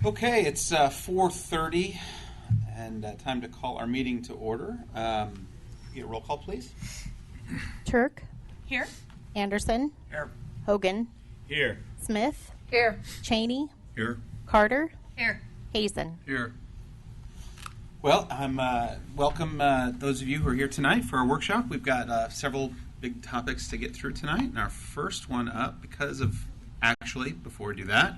Okay, it's 4:30 and time to call our meeting to order. Get a roll call, please. Turk. Here. Anderson. Here. Hogan. Here. Smith. Here. Cheney. Here. Carter. Here. Hazen. Here. Well, I'm welcome those of you who are here tonight for our workshop. We've got several big topics to get through tonight, and our first one up, before we do that,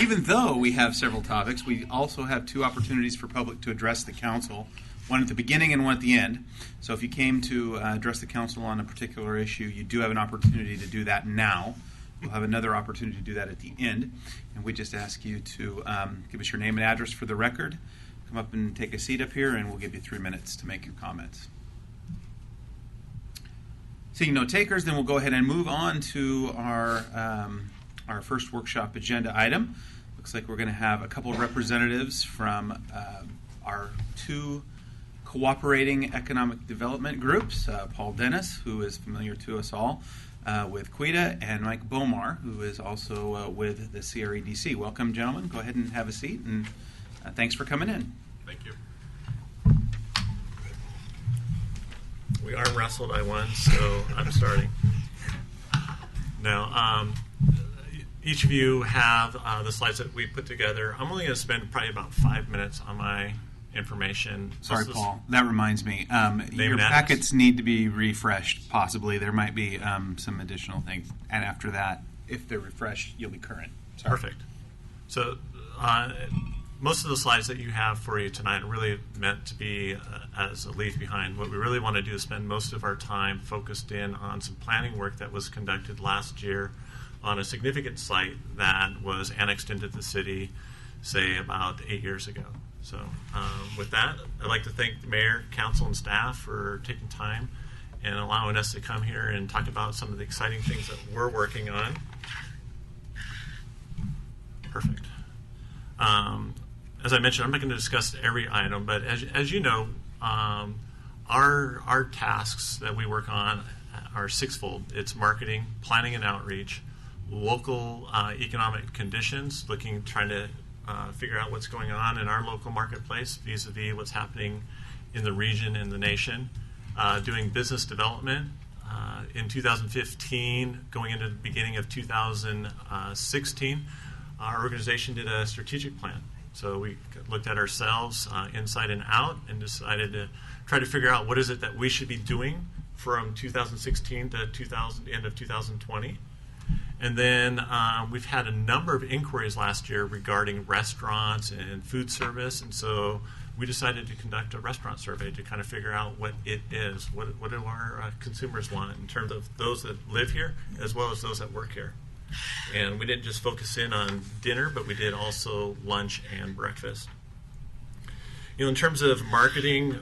even though we have several topics, we also have two opportunities for public to address the council, one at the beginning and one at the end. So if you came to address the council on a particular issue, you do have an opportunity to do that now. You'll have another opportunity to do that at the end. And we just ask you to give us your name and address for the record, come up and take a seat up here, and we'll give you 3 minutes to make your comments. Seeing no takers, then we'll go ahead and move on to our first workshop agenda item. Looks like we're going to have a couple of representatives from our two cooperating economic development groups, Paul Dennis, who is familiar to us all with CWEDA, and Mike Bomar, who is also with the CREDC. Welcome, gentlemen. Go ahead and have a seat, and thanks for coming in. Thank you. We arm wrestled. I won, so I'm starting. Now, each of you have the slides that we put together. I'm only going to spend probably about 5 minutes on my information. Sorry, Paul. That reminds me. Your packets need to be refreshed, possibly. There might be some additional things. And after that, if they're refreshed, you'll be current. Sorry. Perfect. So most of the slides that you have for you tonight are really meant to be as a leave behind. What we really want to do is spend most of our time focused in on some planning work that was conducted last year on a significant site that was annexed into the city, say, about 8 years ago. So with that, I'd like to thank the mayor, council, and staff for taking time and allowing us to come here and talk about some of the exciting things that we're working on. Perfect. As I mentioned, I'm not going to discuss every item, but as you know, our tasks that we work on are sixfold. It's marketing, planning and outreach, local economic conditions, trying to figure out what's going on in our local marketplace vis-a-vis what's happening in the region and the nation, doing business development. In 2015, going into the beginning of 2016, our organization did a strategic plan. So we looked at ourselves inside and out and decided to try to figure out what is it that we should be doing from 2016 to end of 2020. And then we've had a number of inquiries last year regarding restaurants and food service. And so we decided to conduct a restaurant survey to kind of figure out what it is. What do our consumers want in terms of those that live here as well as those that work here. And we didn't just focus in on dinner, but we did also lunch and breakfast. In terms of marketing,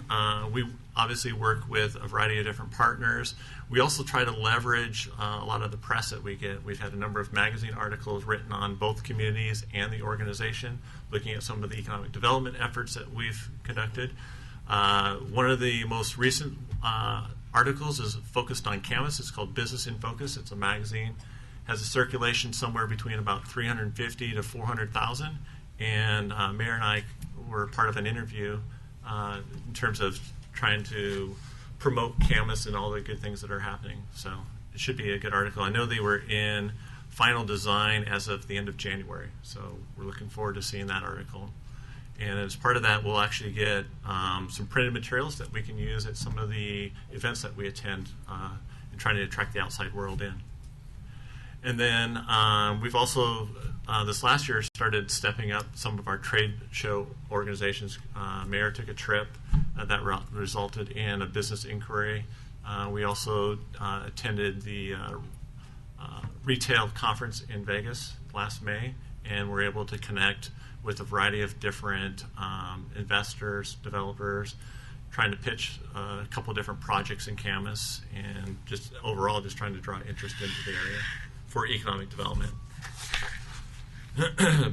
we obviously work with a variety of different partners. We also try to leverage a lot of the press that we get. We've had a number of magazine articles written on both communities and the organization, looking at some of the economic development efforts that we've conducted. One of the most recent articles is focused on Camas. It's called Business in Focus. It's a magazine. Has a circulation somewhere between about 350 to 400,000. And Mayor and I were part of an interview in terms of trying to promote Camas and all the good things that are happening. So it should be a good article. I know they were in final design as of the end of January. So we're looking forward to seeing that article. And as part of that, we'll actually get some printed materials that we can use at some of the events that we attend and trying to attract the outside world in. And then we've also, this last year, started stepping up some of our trade show organizations. Mayor took a trip that resulted in a business inquiry. We also attended the retail conference in Vegas last May, and were able to connect with a variety of different investors, developers, trying to pitch a couple of different projects in Camas, and just overall just trying to draw interest into the area for economic development.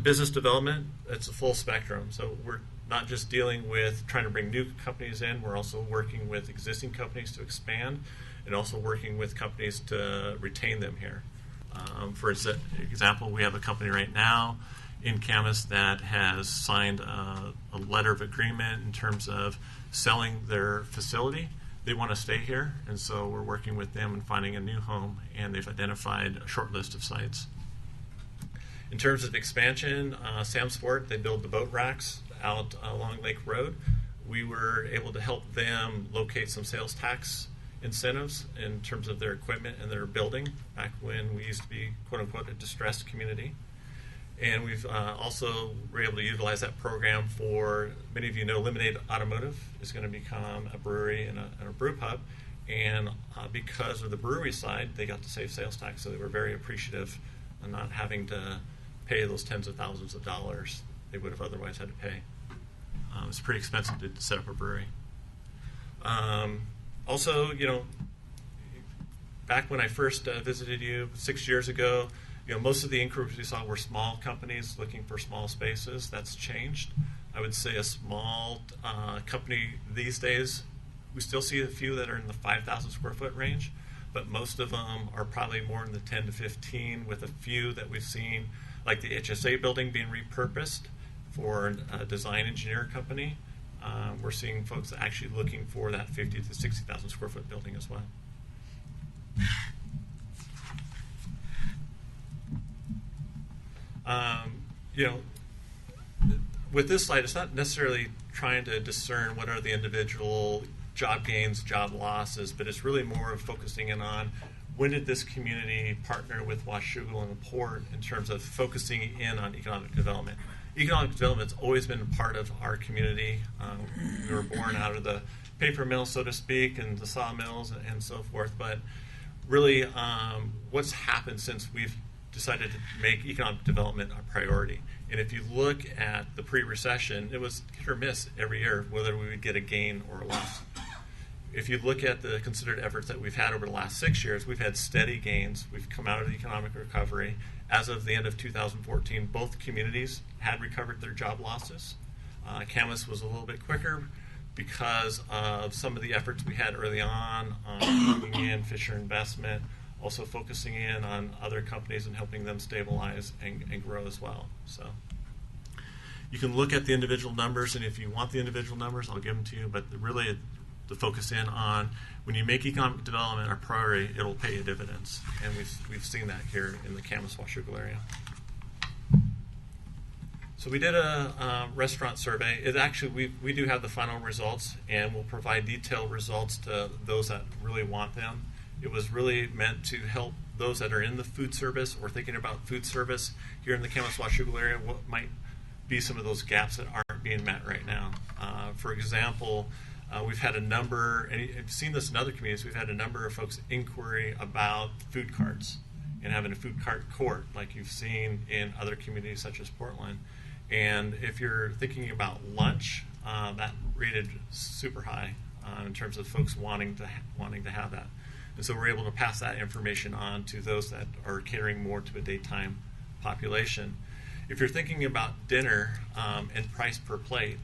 Business development, it's a full spectrum. So we're not just dealing with trying to bring new companies in, we're also working with existing companies to expand and also working with companies to retain them here. For example, we have a company right now in Camas that has signed a letter of agreement in terms of selling their facility. They want to stay here, and so we're working with them and finding a new home, and they've identified a short list of sites. In terms of expansion, Sam Sport, they build the boat racks out along Lake Road. We were able to help them locate some sales tax incentives in terms of their equipment and their building back when we used to be, quote unquote, a distressed community. And we've also were able to utilize that program for, many of you know, Lemonade Automotive is going to become a brewery and a brew pub. And because of the brewery side, they got to save sales tax. So they were very appreciative of not having to pay those tens of thousands of dollars they would have otherwise had to pay. It's pretty expensive to set up a brewery. Also, you know, back when I first visited you 6 years ago, you know, most of the inquiries we saw were small companies looking for small spaces. That's changed. I would say a small company these days, we still see a few that are in the 5,000 square foot range, but most of them are probably more in the 10 to 15, with a few that we've seen, like the HSA building being repurposed for a design engineer company. We're seeing folks actually looking for that 50 to 60,000 square foot building as well. You know, with this slide, it's not necessarily trying to discern what are the individual job gains, job losses, but it's really more of focusing in on when did this community partner with Washougal and the Port in terms of focusing in on economic development. Economic development has always been a part of our community. We were born out of the paper mill, so to speak, and the sawmills and so forth, but really what's happened since we've decided to make economic development a priority. And if you look at the pre-recession, it was hit or miss every year whether we would get a gain or a loss. If you look at the considered efforts that we've had over the last 6 years, we've had steady gains. We've come out of the economic recovery. As of the end of 2014, both communities had recovered their job losses. Camas was a little bit quicker because of some of the efforts we had early on bringing in Fisher Investment, also focusing in on other companies and helping them stabilize and grow as well. So you can look at the individual numbers, and if you want the individual numbers, I'll give them to you, but really to focus in on when you make economic development a priority, it'll pay you dividends. And we've seen that here in the Camas Washougal area. So we did a restaurant survey. It actually, we do have the final results, and we'll provide detailed results to those that really want them. It was really meant to help those that are in the food service or thinking about food service here in the Camas Washougal area, what might be some of those gaps that aren't being met right now. For example, we've had a number, and you've seen this in other communities, we've had a number of folks inquiry about food carts and having a food cart court like you've seen in other communities such as Portland. And if you're thinking about lunch, that rated super high in terms of folks wanting to have that. And so we're able to pass that information on to those that are catering more to a daytime population. If you're thinking about dinner and price per plate,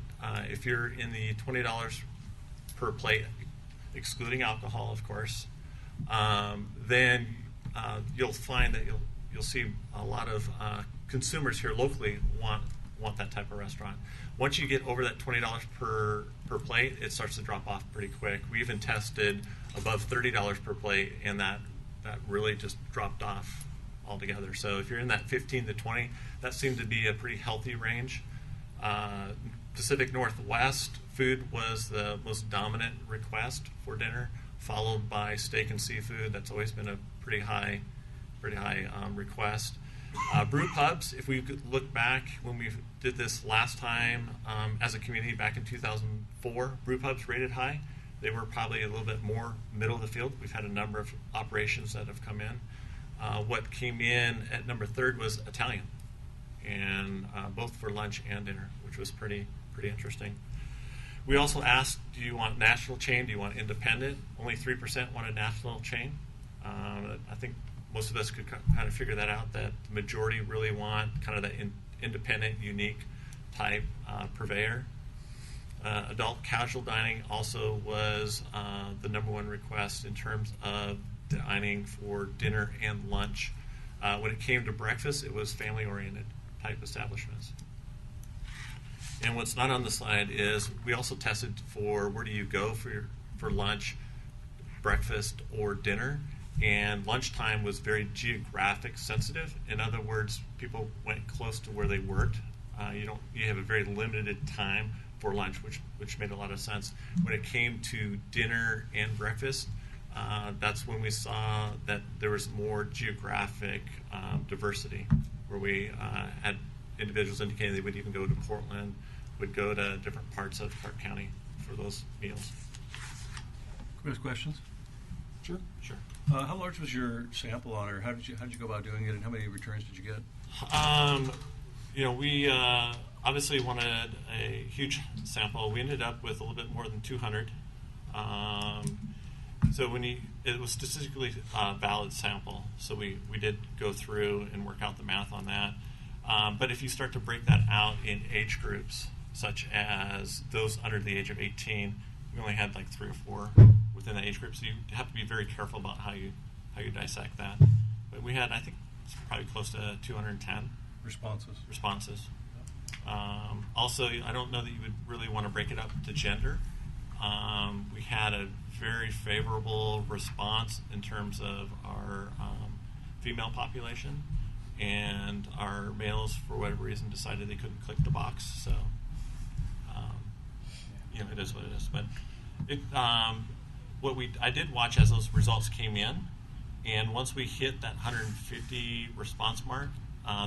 if you're in the $20 per plate, excluding alcohol, of course, then you'll find that you'll see a lot of consumers here locally want that type of restaurant. Once you get over that $20 per plate, it starts to drop off pretty quick. We even tested above $30 per plate, and that really just dropped off altogether. So if you're in that 15 to 20, that seemed to be a pretty healthy range. Pacific Northwest food was the most dominant request for dinner, followed by steak and seafood. That's always been a pretty high request. Brew pubs, if we could look back when we did this last time as a community back in 2004, brew pubs rated high. They were probably a little bit more middle of the field. We've had a number of operations that have come in. What came in at number 3 was Italian, and both for lunch and dinner, which was pretty interesting. We also asked, do you want national chain? Do you want independent? Only 3% wanted national chain. I think most of us could kind of figure that out, that the majority really want kind of that independent, unique type purveyor. Adult casual dining also was the number one request in terms of dining for dinner and lunch. When it came to breakfast, it was family oriented. type establishments. And what's not on the slide is we also tested for where do you go for lunch, breakfast, or dinner. And lunchtime was very geographic sensitive. In other words, people went close to where they worked. You have a very limited time for lunch, which made a lot of sense. When it came to dinner and breakfast, that's when we saw that there was more geographic diversity, where we had individuals indicating they would even go to Portland, would go to different parts of Clark County for those meals. Quick questions? Sure. Sure. How large was your sample on, or how did you go about doing it, and how many returns did you get? We obviously wanted a huge sample. We ended up with a little bit more than 200. So it was statistically valid sample. So we did go through and work out the math on that. But if you start to break that out in age groups, such as those under the age of 18, we only had like 3 or 4 within the age group. So you have to be very careful about how you dissect that. But we had, I think, it's probably close to 210 responses. Also, I don't know that you would really want to break it up to gender. We had a very favorable response in terms of our female population, and our males, for whatever reason, decided they couldn't click the box. So, it is what it is. But I did watch as those results came in, and once we hit that 150 response mark,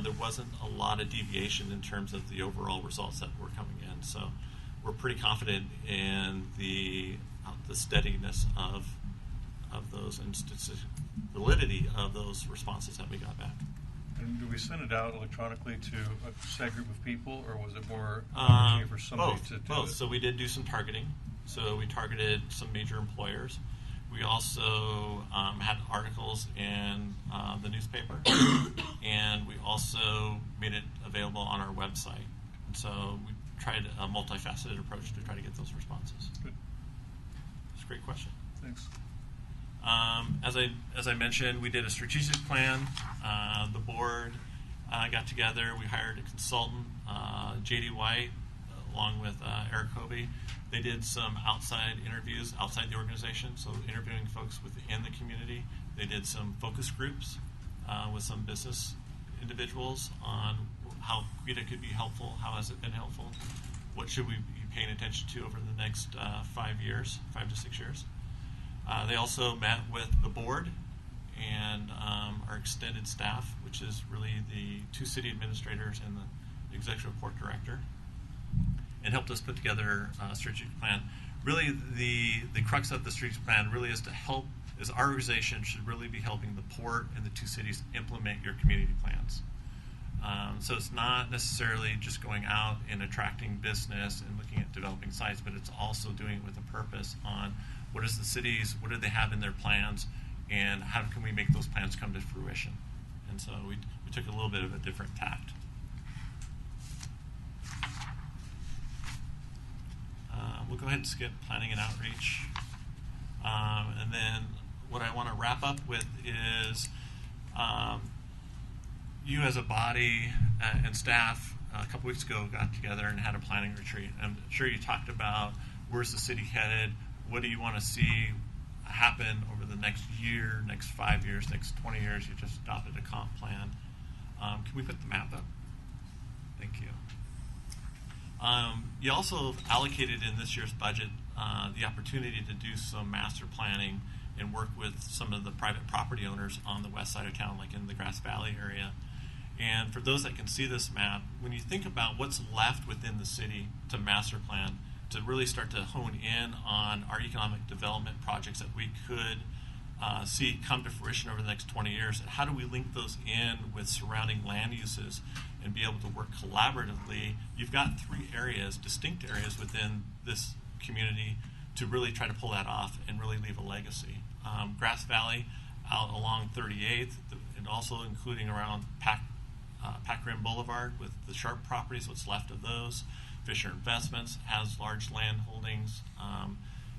there wasn't a lot of deviation in terms of the overall results that were coming in. So we're pretty confident in the steadiness of those and validity of those responses that we got back. And do we send it out electronically to a set group of people, or was it more for somebody to do both. it? So we did do some targeting. So we targeted some major employers. We also had articles in the newspaper, and we also made it available on our website. And so we tried a multifaceted approach to try to get those responses. Good. It's a great question. Thanks. As I mentioned, we did a strategic plan. The board got together. We hired a consultant, J.D. White, along with Eric Hovey. They did some outside interviews outside the organization, so interviewing folks within the community. They did some focus groups with some business individuals on how CWEDA could be helpful, how has it been helpful, what should we be paying attention to over the next 5 to 6 years. They also met with the board and our extended staff, which is really the 2 city administrators and the executive board director, and helped us put together a strategic plan. Really, the crux of the strategic plan really is to help, is our organization should really be helping the port and the 2 cities implement your community plans. So it's not necessarily just going out and attracting business and looking at developing sites, but it's also doing it with a purpose on what do they have in their plans, and how can we make those plans come to fruition. And so we took a little bit of a different tact. We'll go ahead and skip planning and outreach. And then what I want to wrap up with is you as a body and staff a couple weeks ago got together and had a planning retreat. I'm sure you talked about where's the city headed, what do you want to see happen over the next year, next 5 years, next 20 years. You just adopted a comp plan. Can we put the map up? Thank you. You also allocated in this year's budget the opportunity to do some master planning and work with some of the private property owners on the west side of town, like in the Grass Valley area. And for those that can see this map, when you think about what's left within the city to master plan, to really start to hone in on our economic development projects that we could see come to fruition over the next 20 years, how do we link those in with surrounding land uses and be able to work collaboratively? You've got 3 areas, distinct areas within this community to really try to pull that off and really leave a legacy. Grass Valley out along 38th, and also including around Pack Rim Boulevard with the Sharp properties, what's left of those. Fisher Investments has large land holdings.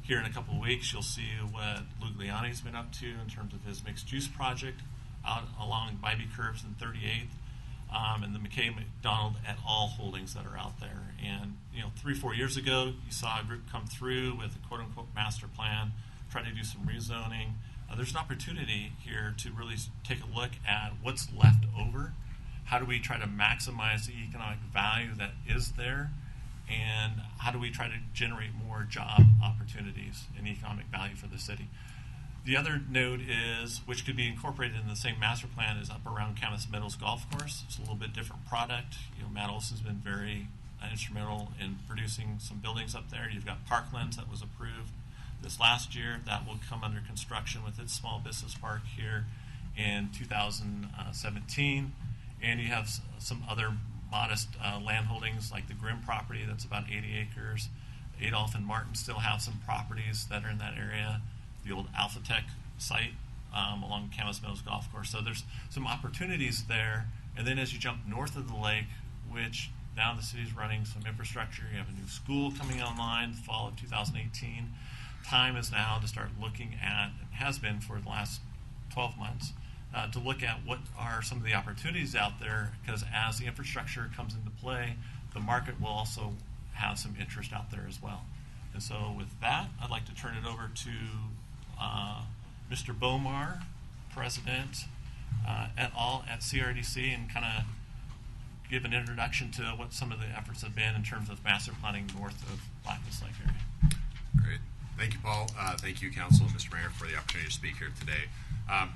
Here in a couple of weeks, you'll see what Lugliani's been up to in terms of his mixed-use project out along Bybee Curves and 38th. and the McKay McDonald et al. Holdings that are out there. And 3-4 years ago, you saw a group come through with a quote-unquote master plan, try to do some rezoning. There's an opportunity here to really take a look at what's left over. How do we try to maximize the economic value that is there? And how do we try to generate more job opportunities and economic value for the city? The other note is, which could be incorporated in the same master plan, is up around Camas Meadows Golf Course. It's a little bit different product. Matt Olson's been very instrumental in producing some buildings up there. You've got Parklands that was approved this last year. That will come under construction with its small business park here in 2017. And you have some other modest land holdings like the Grimm property that's about 80 acres. Adolph and Martin still have some properties that are in that area. The old Alpha Tech site along Camas Meadows Golf Course. So there's some opportunities there. And then as you jump north of the lake, which now the city's running some infrastructure, you have a new school coming online fall of 2018. Time is now to start looking at, and has been for the last 12 months, to look at what are some of the opportunities out there, because as the infrastructure comes into play, the market will also have some interest out there as well. And so with that, I'd like to turn it over to Mr. Bomar, President et al. At CRDC, and kind of give an introduction to what some of the efforts have been in terms of master planning north of Blackness Lake area. Great. Thank you, Paul. Thank you, Council and Mr. Mayor, for the opportunity to speak here today.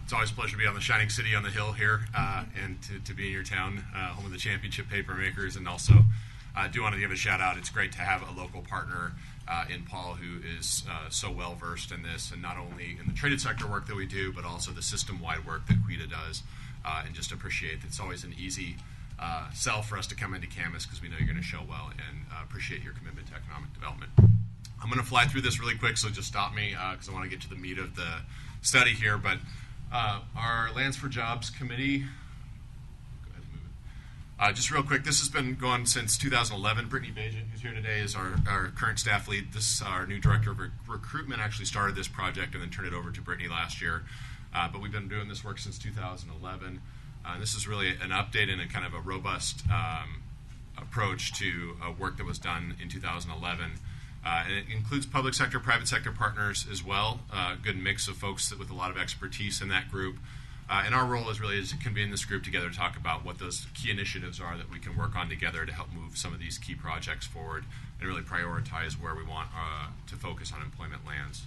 It's always a pleasure to be on the shining city on the hill here and to be in your town, home of the championship paper makers. And also, I do want to give a shout out. It's great to have a local partner in Paul who is so well versed in this, and not only in the traded sector work that we do, but also the system-wide work that CWEDA does. And just appreciate that it's always an easy sell for us to come into Camas because we know you're going to show well, and appreciate your commitment to economic development. I'm going to fly through this really quick, so just stop me because I want to get to the meat of the study here. But our Lands for Jobs Committee, go ahead and move it. Just real quick, this has been going since 2011. Brittany Bajan, who's here today, is our current staff lead. This our new director of recruitment actually started this project and then turned it over to Brittany last year. But we've been doing this work since 2011. This is really an update and a kind of a robust approach to work that was done in 2011. And it includes public sector, private sector partners as well. A good mix of folks with a lot of expertise in that group. And our role is really to convene this group together to talk about what those key initiatives are that we can work on together to help move some of these key projects forward and really prioritize where we want to focus on employment lands.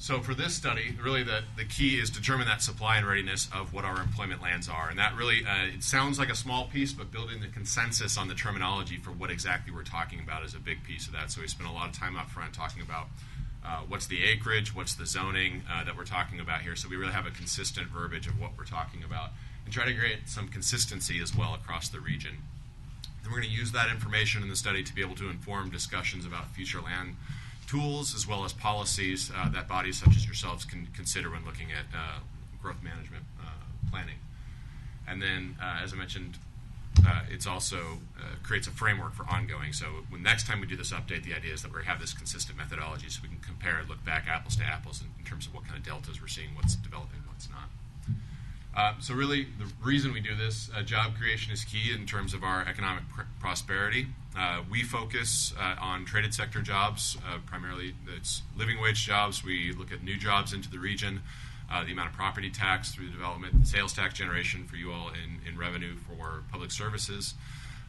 So for this study, really the key is determine that supply and readiness of what our employment lands are. And that really, it sounds like a small piece, but building the consensus on the terminology for what exactly we're talking about is a big piece of that. So we spent a lot of time up front talking about what's the acreage, what's the zoning that we're talking about here. So we really have a consistent verbiage of what we're talking about and try to create some consistency as well across the region. Then we're going to use that information in the study to be able to inform discussions about future land tools as well as policies that bodies such as yourselves can consider when looking at growth management planning. And then, as I mentioned, it's also creates a framework for ongoing. So when next time we do this update, the idea is that we have this consistent methodology so we can compare and look back apples to apples in terms of what kind of deltas we're seeing, what's developing, what's not. So really, the reason we do this, job creation is key in terms of our economic prosperity. We focus on traded sector jobs, primarily it's living wage jobs. We look at new jobs into the region, the amount of property tax through the development, sales tax generation for you all in revenue for public services,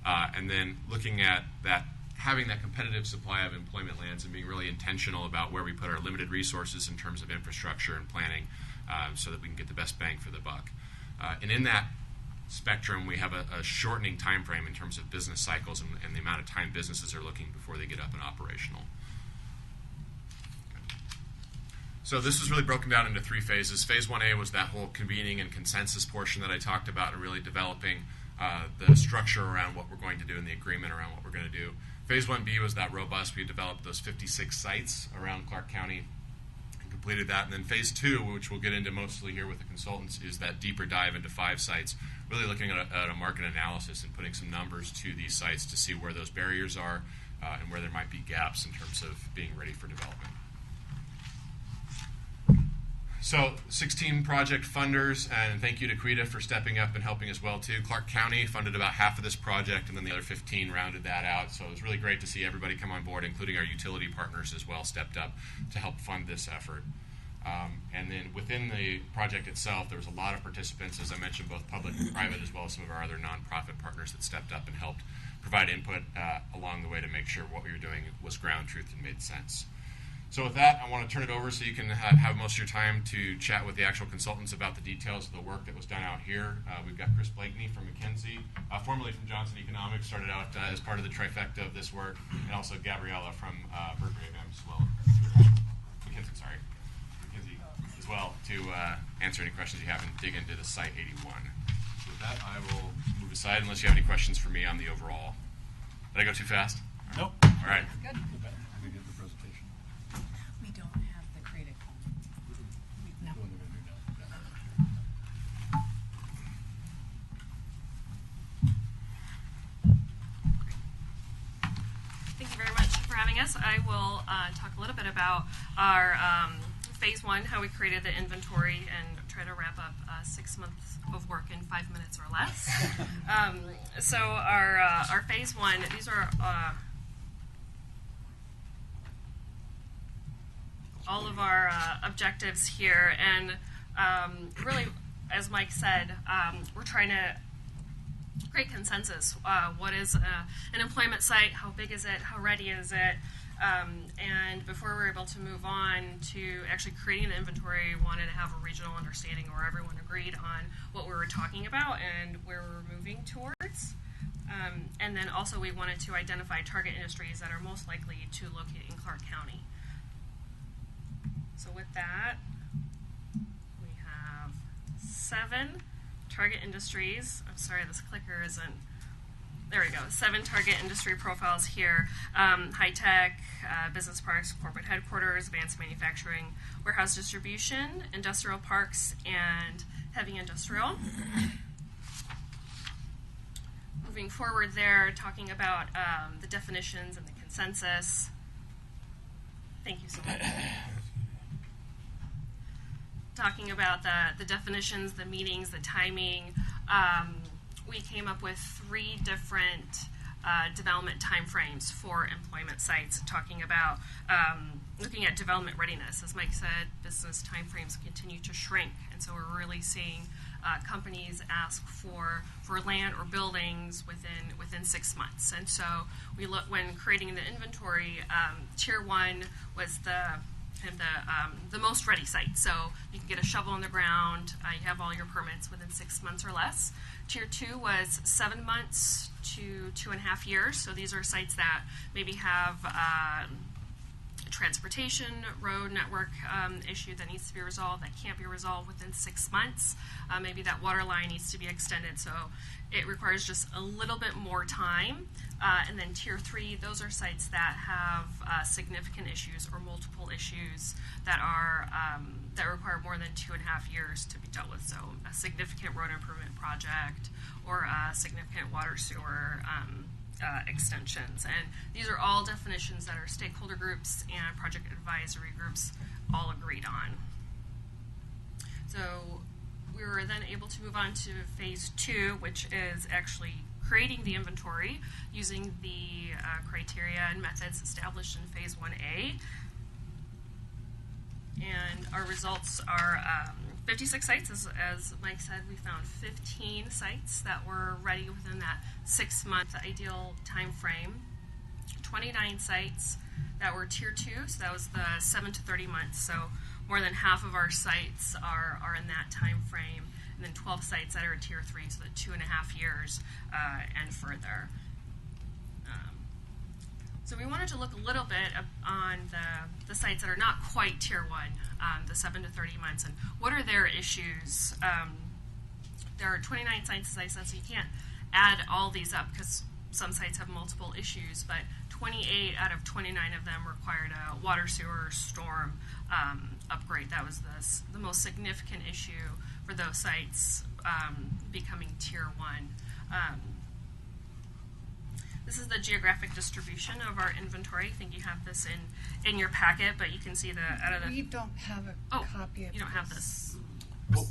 and then looking at that, having that competitive supply of employment lands and being really intentional about where we put our limited resources in terms of infrastructure and planning so that we can get the best bang for the buck. And in that spectrum, we have a shortening time frame in terms of business cycles and the amount of time businesses are looking before they get up and operational. Okay. So this is really broken down into 3 phases. Phase 1A was that whole convening and consensus portion that I talked about and really developing the structure around what we're going to do and the agreement around what we're going to do. Phase 1B was that robust. We developed those 56 sites around Clark County and completed that. And then phase 2, which we'll get into mostly here with the consultants, is that deeper dive into 5 sites, really looking at a market analysis and putting some numbers to these sites to see where those barriers are and where there might be gaps in terms of being ready for development. So 16 project funders, and thank you to CWEDA for stepping up and helping as well too. Clark County funded about half of this project, and then the other 15 rounded that out. So it was really great to see everybody come on board, including our utility partners as well, stepped up to help fund this effort. And then within the project itself, there was a lot of participants, as I mentioned, both public and private, as well as some of our other nonprofit partners that stepped up and helped provide input along the way to make sure what we were doing was ground truth and made sense. So with that, I want to turn it over so you can have most of your time to chat with the actual consultants about the details of the work that was done out here. We've got Chris Blakeney from McKinsey, formerly from Johnson Economics, started out as part of the trifecta of this work, and also Gabriella from Berkeley as well. McKinsey, sorry. McKinsey as well, to answer any questions you have and dig into the Site 81. So with that, I will move aside unless you have any questions for me on the overall. Did I go too fast? Nope. All right. Good. We get the presentation. We don't have the creative one. No. What are they gonna do now? Thank you very much for having us. I will talk a little bit about our phase one, how we created the inventory, and try to wrap up 6 months of work in 5 minutes or less. So our phase one, these are all of our objectives here, and really, as Mike said, we're trying to create consensus. What is an employment site? How big is it? How ready is it? And before we were able to move on to actually creating the inventory, we wanted to have a regional understanding where everyone agreed on what we were talking about and where we were moving towards. And then also we wanted to identify target industries that are most likely to locate in Clark County. So with that, we have 7 target industries. I'm sorry, this clicker isn't. There we go. 7 target industry profiles here. High tech, business parks, corporate headquarters, advanced manufacturing, warehouse distribution, industrial parks, and heavy industrial. Moving forward there, talking about the definitions and the consensus. Thank you so much. Talking about the definitions, the meetings, the timing, we came up with 3 different development timeframes for employment sites, talking about looking at development readiness. As Mike said, business timeframes continue to shrink, and so we're really seeing companies ask for land or buildings within 6 months. And so we look, when creating the inventory, Tier 1 was the most ready site. So you can get a shovel in the ground, you have all your permits within 6 months or less. Tier 2 was 7 months to 2.5 years. So these are sites that maybe have transportation, road network issue that needs to be resolved, that can't be resolved within 6 months. Maybe that water line needs to be extended, so it requires just a little bit more time. And then Tier 3, those are sites that have significant issues or multiple issues that are that require more than 2.5 years to be dealt with. So a significant road improvement project or a significant water sewer extensions. And these are all definitions that our stakeholder groups and project advisory groups all agreed on. So we were then able to move on to phase 2, which is actually creating the inventory using the criteria and methods established in phase 1A. And our results are 56 sites. As Mike said, we found 15 sites that were ready within that 6-month ideal time frame. 29 sites that were Tier 2, so that was the 7 to 30 months. So more than half of our sites are in that time frame. And then 12 sites that are Tier 3, so the 2.5 years and further. So we wanted to look a little bit on the sites that are not quite Tier 1, the 7 to 30 months, and what are their issues. There are 29 sites, as I said, so you can't add all these up because some sites have multiple issues, but 28 out of 29 of them required a water sewer storm upgrade. That was the most significant issue for those sites becoming Tier 1. This is the geographic distribution of our inventory. I think you have this in your packet, but you can see the out of the. We don't have a Oh, copy of you don't have this.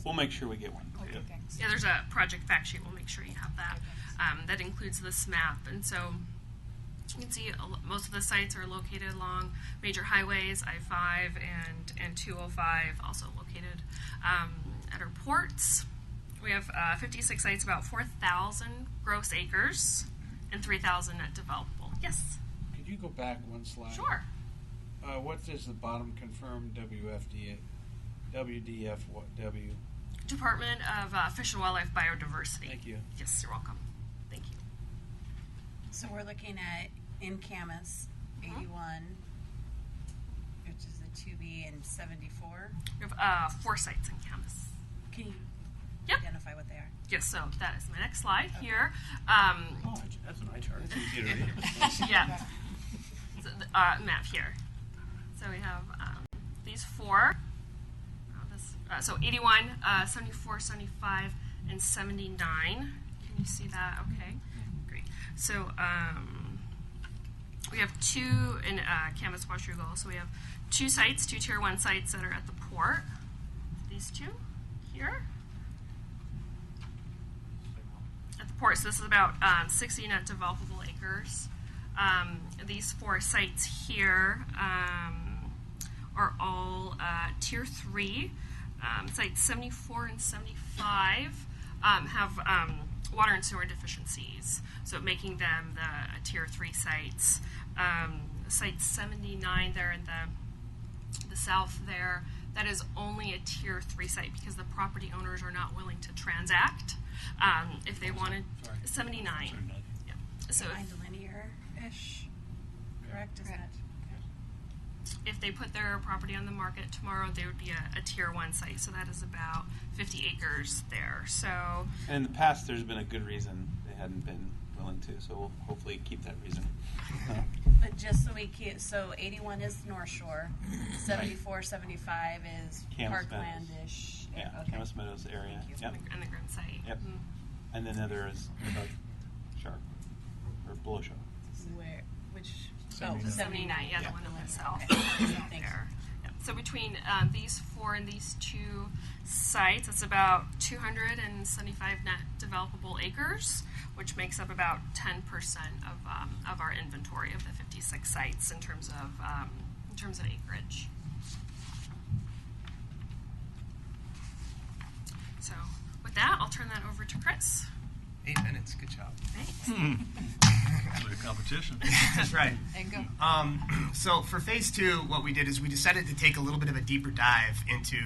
We'll make sure we get one. Okay, thanks. Yeah, there's a project fact sheet. We'll make sure you have that. That includes this map, and so you can see most of the sites are located along major highways, I-5 and 205, also located at our ports. We have 56 sites, about 4,000 gross acres, and 3,000 net developable. Yes, Could you go back one slide? sure. What does the bottom confirm WDFW? Department of Fish and Wildlife Biodiversity. Thank you. Yes, you're welcome. Thank you. So we're looking at in Camas, 81, which is the 2B, and 74. We have 4 sites in Camas. Can you Yep. identify what they are? Yes, so that is my next slide here. Oh, that's an eye chart. That's easy to read. Yeah. So the, map here. So we have these 4. So 81, 74, 75, and 79. Can you see that? Okay, great. So we have 2 in Camas Washougal. So we have 2 sites, 2 Tier 1 sites that are at the port. These 2 here. At the port, so this is about 60 net developable acres. These 4 sites here are all Tier 3. Sites 74 and 75 have water and sewer deficiencies, so making them the Tier 3 sites. Site 79 there in the south there, that is only a Tier 3 site because the property owners are not willing to transact. If they wanted 79. Yeah. So Kind of linear-ish, correct? Is that? if they put their property on the market tomorrow, they would be a Tier 1 site. So that is about 50 acres there. So And in the past, there's been a good reason they hadn't been willing to, so we'll hopefully keep that reason. But just so we keep, so 81 is North Shore, 74, 75 is Camas Parkland-ish. Yeah, Okay. Camas Meadows area. Thank you. Yep. and the Grim site. Yep. Mhm. And then the other is above Sharp, or below Sharp. Where, which? 79. 79, yeah, Yeah. the one in the south. Okay. Thanks. There. Yep. So between these 4 and these 2 sites, it's about 275 net developable acres, which makes up about 10% of our inventory of the 56 sites in terms of acreage. So with that, I'll turn that over to Chris. 8 minutes. Good job. Thanks. Really a competition. That's right. And go. So for phase 2, what we did is we decided to take a little bit of a deeper dive into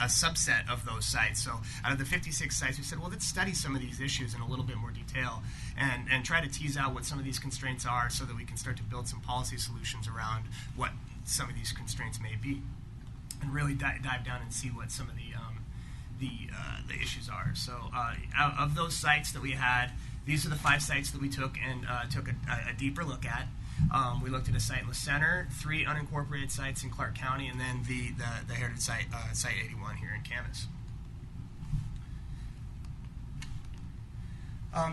a subset of those sites. So out of the 56 sites, we said, well, let's study some of these issues in a little bit more detail and try to tease out what some of these constraints are so that we can start to build some policy solutions around what some of these constraints may be, and really dive down and see what some of the issues are. So out of those sites that we had, these are the 5 sites that we took and took a deeper look at. We looked at a site in the center, 3 unincorporated sites in Clark County, and then the heritage site, Site 81 here in Camas.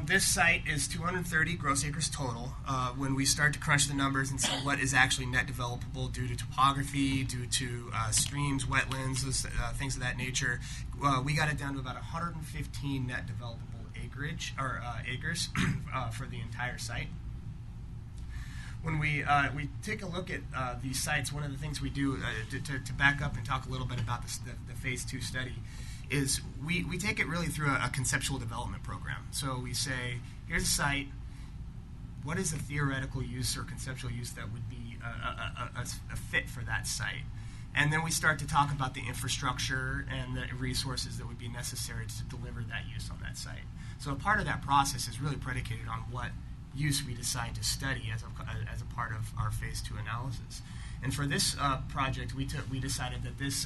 This site is 230 gross acres total. When we start to crunch the numbers and see what is actually net developable due to topography, due to streams, wetlands, those, things of that nature, we got it down to about 115 net developable acres for the entire site. When we take a look at these sites, one of the things we do to back up and talk a little bit about the phase 2 study is we take it really through a conceptual development program. So we say, here's a site, what is a theoretical use or conceptual use that would be a fit for that site? And then we start to talk about the infrastructure and the resources that would be necessary to deliver that use on that site. So a part of that process is really predicated on what use we decide to study as a part of our phase 2 analysis. And for this project, we decided that this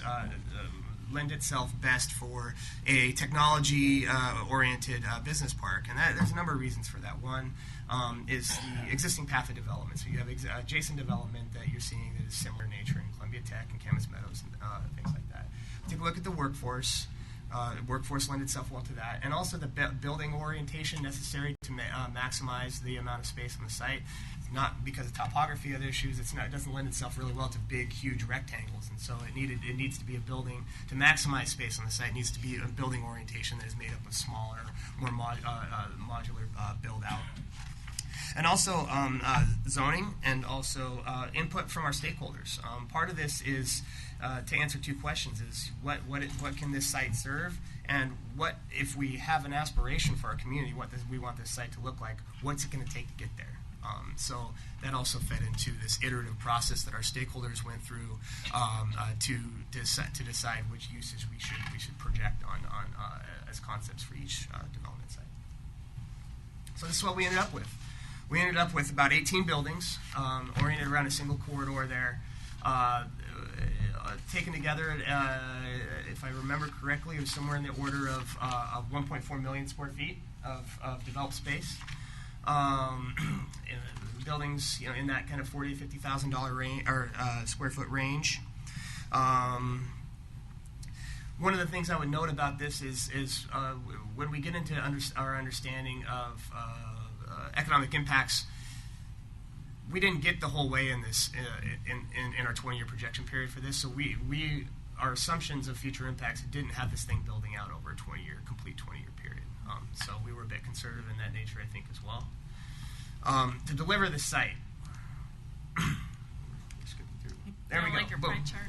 lend itself best for a technology-oriented business park, and there's a number of reasons for that. One is the existing path of development. So you have adjacent development that you're seeing that is similar in nature in Columbia Tech and Camas Meadows and things like that. Take a look at the workforce. Workforce lend itself well to that, and also the building orientation necessary to maximize the amount of space on the site. It's not because of topography or other issues. It doesn't lend itself really well to big, huge rectangles, and so it needs to be a building to maximize space on the site. It needs to be a building orientation that is made up of smaller, more modular build out. And also zoning, and also input from our stakeholders. Part of this is to answer two questions: is what can this site serve, and what if we have an aspiration for our community? What we want this site to look like? What's it going to take to get there? So that also fed into this iterative process that our stakeholders went through to decide which uses we should project on as concepts for each development site. So this is what we ended up with. We ended up with about 18 buildings oriented around a single corridor there. Taken together, if I remember correctly, it was somewhere in the order of 1.4 million square feet of developed space. Buildings, in that kind of $40,000 to $50,000 range or square foot range. One of the things I would note about this is when we get into our understanding of economic impacts, we didn't get the whole way in this in our 20-year projection period for this. So our assumptions of future impacts didn't have this thing building out over a complete 20-year period. So we were a bit conservative in that nature, I think, as well. To deliver the site, there we go. Like your Boom. pie chart.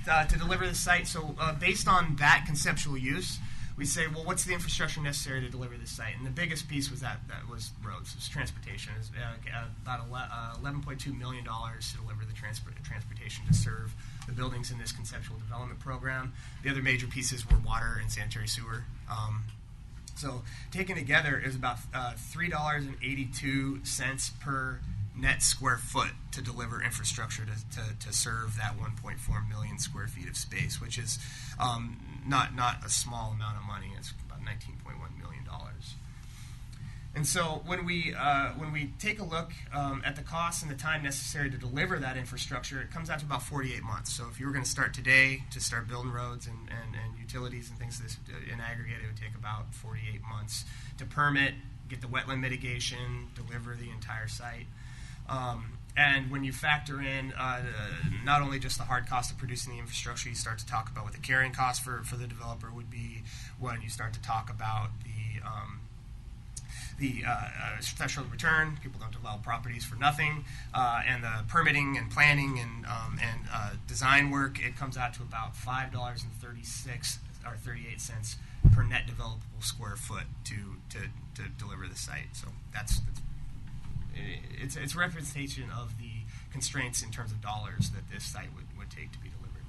Yeah. To deliver the site, so based on that conceptual use, we say, well, what's the infrastructure necessary to deliver this site? And the biggest piece was that was roads, it was transportation. It was about $11.2 million to deliver the transportation to serve the buildings in this conceptual development program. The other major pieces were water and sanitary sewer. So taken together, it was about $3.82 per net square foot to deliver infrastructure to serve that 1.4 million square feet of space, which is not a small amount of money. It's about $19.1 million. And so when we take a look at the costs and the time necessary to deliver that infrastructure, it comes out to about 48 months. So if you were going to start today to start building roads and utilities and things, this in aggregate, it would take about 48 months to permit, get the wetland mitigation, deliver the entire site. And when you factor in not only just the hard cost of producing the infrastructure, you start to talk about what the carrying cost for the developer would be when you start to talk about the threshold return. People don't develop properties for nothing, and the permitting and planning and design work. It comes out to about $5.36 or 38 cents per net developable square foot to deliver the site. So it's a representation of the constraints in terms of dollars that this site would take to be delivered.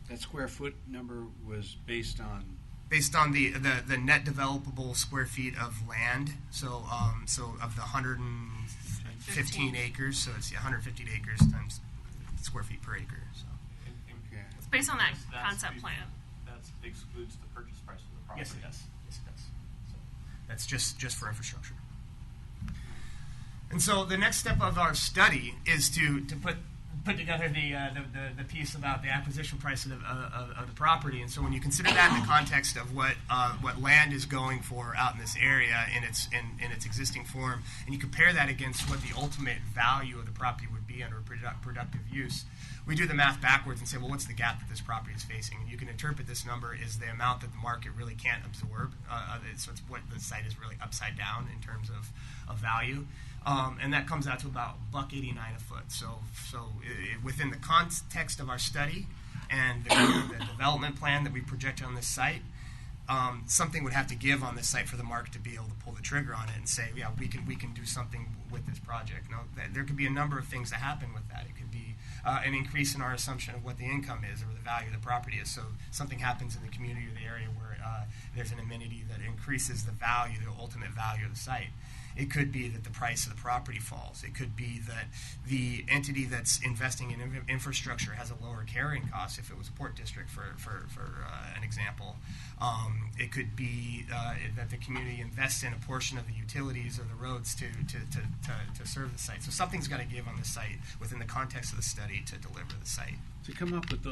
That square foot number was based on the net developable square feet of land. So of the 115 acres, so it's 150 acres times square feet per acre. So okay. It's based on that concept plan. That excludes the purchase price of the property. yes, it does. Yes, it does. So that's just for infrastructure. And so the next step of our study is to put together the piece about the acquisition price of the property. And so when you consider that in the context of what land is going for out in this area in its existing form, and you compare that against what the ultimate value of the property would be under productive use, we do the math backwards and say, well, what's the gap that this property is facing? And you can interpret this number as the amount that the market really can't absorb. So it's what the site is really upside down in terms of value. And that comes out to about $1.89 a foot. So within the context of our study and the development plan that we projected on this site, something would have to give on this site for the market to be able to pull the trigger on it and say, yeah, we can do something with this project. Now, there could be a number of things that happen with that. It could be an increase in our assumption of what the income is or the value of the property is. So something happens in the community or the area where there's an amenity that increases the value, the ultimate value of the site. It could be that the price of the property falls. It could be that the entity that's investing in infrastructure has a lower carrying cost if it was a port district, for an example. It could be that the community invests in a portion of the utilities or the roads to serve the site. So something's got to give on the site within the context of the study to deliver the site. To come up with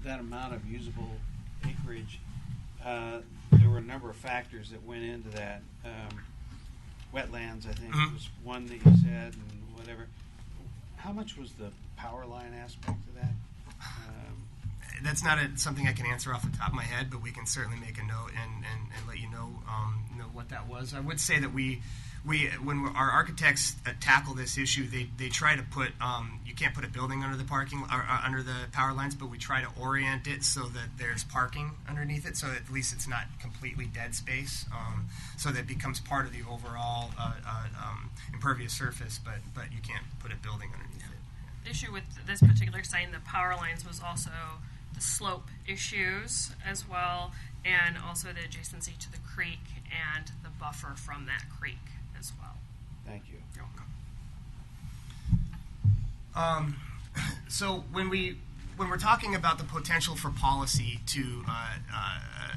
that amount of usable acreage, there were a number of factors that went into that. Wetlands, I think, was one that you said, and whatever. How much was the power line aspect of that? That's not something I can answer off the top of my head, but we can certainly make a note and let you know what that was. I would say that when our architects tackle this issue, they try to put you can't put a building under the under the power lines, but we try to orient it so that there's parking underneath it, so that at least it's not completely dead space, so that it becomes part of the overall impervious surface. But you can't put a building underneath it. The issue with this particular site and the power lines was also the slope issues as well, and also the adjacency to the creek and the buffer from that creek as well. Thank you. You're welcome. So when we're talking about the potential for policy to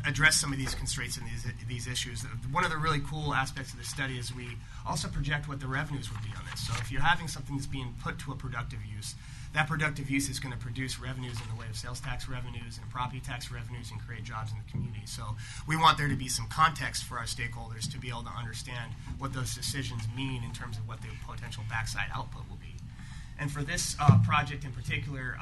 address some of these constraints and these issues, one of the really cool aspects of the study is we also project what the revenues would be on this. So if you're having something that's being put to a productive use, that productive use is going to produce revenues in the way of sales tax revenues and property tax revenues and create jobs in the community. So we want there to be some context for our stakeholders to be able to understand what those decisions mean in terms of what the potential backside output will be. And for this project in particular,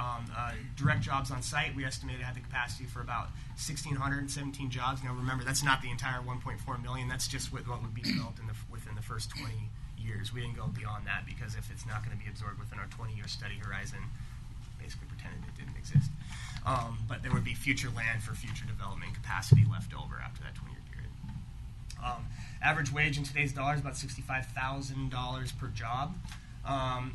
direct jobs on site, we estimated had the capacity for about 1,617 jobs. Now remember, that's not the entire 1.4 million. That's just what would be developed within the first 20 years. We didn't go beyond that because if it's not going to be absorbed within our 20-year study horizon, basically pretended it didn't exist. But there would be future land for future development capacity left over after that 20-year period. Average wage in today's dollars is about $65,000 per job.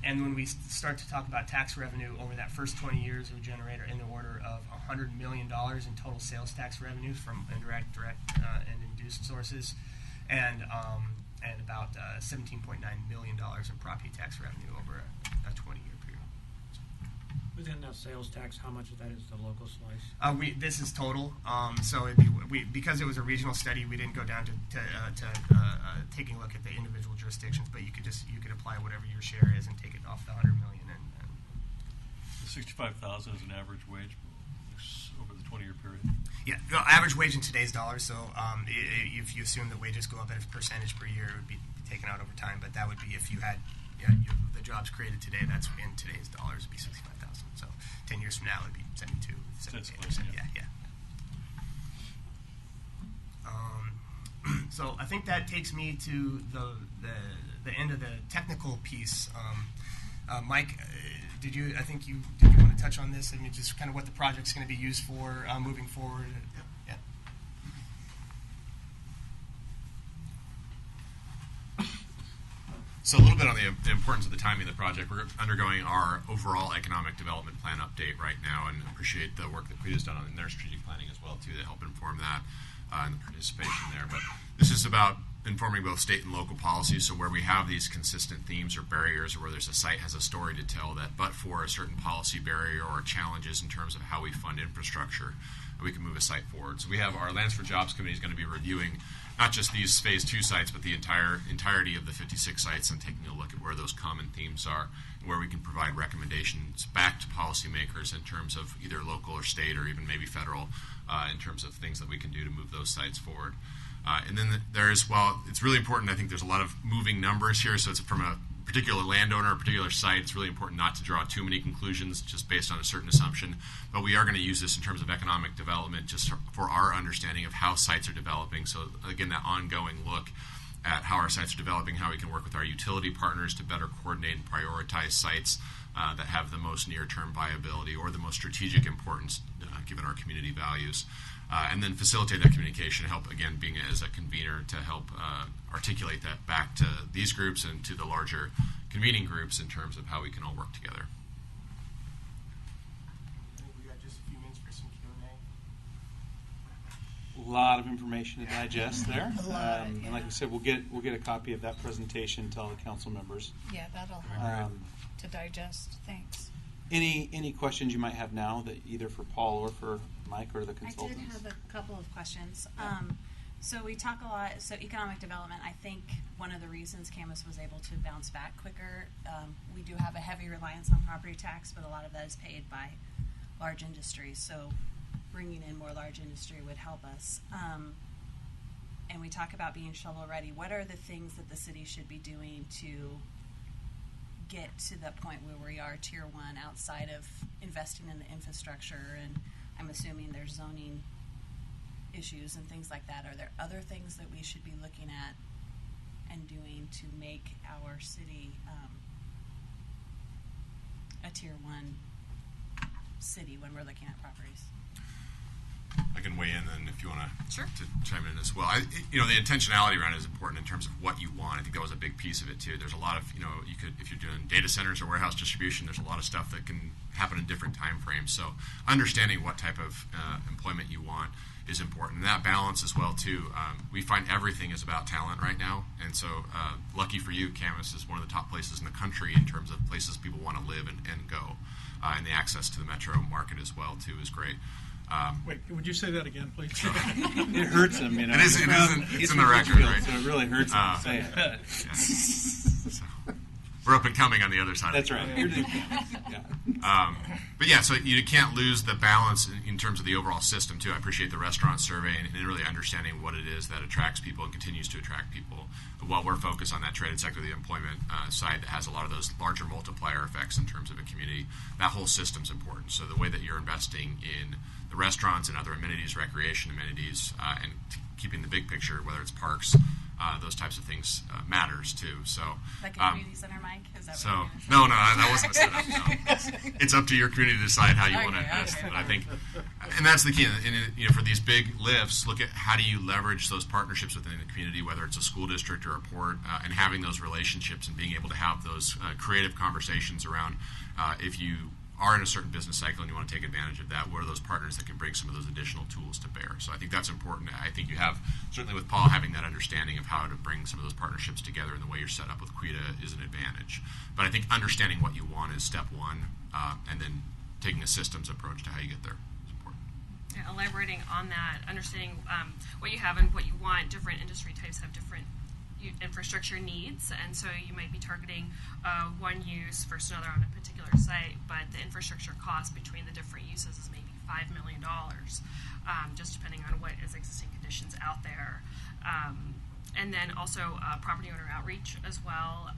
And when we start to talk about tax revenue over that first 20 years, it would generate in the order of $100 million in total sales tax revenues from indirect, direct, and induced sources, and about $17.9 million in property tax revenue over a 20-year period. Within that sales tax, how much of that is the local slice? This is total. So because it was a regional study, we didn't go down to taking a look at the individual jurisdictions, but you could apply whatever your share is and take it off the $100 million. And The 65,000 is an average wage over the 20-year period. Yeah, average wage in today's dollars. So if you assume that wages go up at a percentage per year, it would be taken out over time. But that would be if you had the jobs created today. That's in today's dollars would be 65,000. So 10 years from now, it would be 72, 78%. Yeah. So I think that takes me to the end of the technical piece. Mike, did you want to touch on this? I mean, just kind of what the project's going to be used for moving forward. Yeah. So a little bit on the importance of the timing of the project. We're undergoing our overall economic development plan update right now, and appreciate the work that CWEDA's done in their strategic planning as well too to help inform that and the participation there. But this is about informing both state and local policies. So where we have these consistent themes or barriers, or where there's a site has a story to tell that, but for a certain policy barrier or challenges in terms of how we fund infrastructure, we can move a site forward. So we have our Lands for Jobs Committee is going to be reviewing not just these Phase 2 sites, but the entirety of the 56 sites, and taking a look at where those common themes are and where we can provide recommendations back to policymakers in terms of either local or state or even maybe federal in terms of things that we can do to move those sites forward. And then it's really important. I think there's a lot of moving numbers here, so it's from a particular landowner, a particular site. It's really important not to draw too many conclusions just based on a certain assumption. But we are going to use this in terms of economic development just for our understanding of how sites are developing. So again, that ongoing look at how our sites are developing, how we can work with our utility partners to better coordinate and prioritize sites that have the most near-term viability or the most strategic importance given our community values. And then facilitate that communication, help, again, being as a convener to help articulate that back to these groups and to the larger convening groups in terms of how we can all work together. I think we got just a few minutes for some Q&A. A lot of information to digest there. And like I said, we'll get a copy of that presentation to all the council members. Yeah, that'll help to digest. Thanks. Any questions you might have now, that either for Paul or for Mike or the I consultants? did have a couple of questions. So we talk a lot, so economic development, I think one of the reasons Camas was able to bounce back quicker, we do have a heavy reliance on property tax, but a lot of that is paid by large industries. So bringing in more large industry would help us. And we talk about being shovel ready. What are the things that the city should be doing to get to the point where we are tier 1 outside of investing in the infrastructure? And I'm assuming there's zoning issues and things like that. Are there other things that we should be looking at and doing to make our city a tier 1 city when we're looking at properties? I can weigh in then if you want Sure. to chime in as well. The intentionality around it is important in terms of what you want. I think that was a big piece of it too. There's a lot of, you could, if you're doing data centers or warehouse distribution, there's a lot of stuff that can happen in different time frames. So understanding what type of employment you want is important. And that balance as well too. We find everything is about talent right now. And so lucky for you, Camas is one of the top places in the country in terms of places people want to live and go. And the access to the metro market as well too is great. Wait, would you say that again, please? It hurts him, It is. It's in the record, right? So it really hurts him to say it. Yeah. So, we're up and coming on the other side. That's right. But yeah, so you can't lose the balance in terms of the overall system too. I appreciate the restaurant survey and really understanding what it is that attracts people and continues to attract people. While we're focused on that traded sector, the employment side that has a lot of those larger multiplier effects in terms of a community, that whole system's important. So the way that you're investing in the restaurants and other amenities, recreation amenities, and keeping the big picture, whether it's parks, those types of things matters too. So, Like a community center, Mike? Is that so what you're gonna say? no, that wasn't a setup. No. It's up to your community to decide how you want to invest. Okay. But I think, and that's the key. And for these big lifts, look at how do you leverage those partnerships within the community, whether it's a school district or a port, and having those relationships and being able to have those creative conversations around if you are in a certain business cycle and you want to take advantage of that, what are those partners that can bring some of those additional tools to bear? So I think that's important. I think you have, certainly with Paul, having that understanding of how to bring some of those partnerships together and the way you're set up with CWEDA is an advantage. But I think understanding what you want is step one, and then taking a systems approach to how you get there is important. Yeah, elaborating on that, understanding what you have and what you want. Different industry types have different infrastructure needs, and so you might be targeting one use versus another on a particular site, but the infrastructure cost between the different uses is maybe $5 million, just depending on what is existing conditions out there. And then also property owner outreach as well.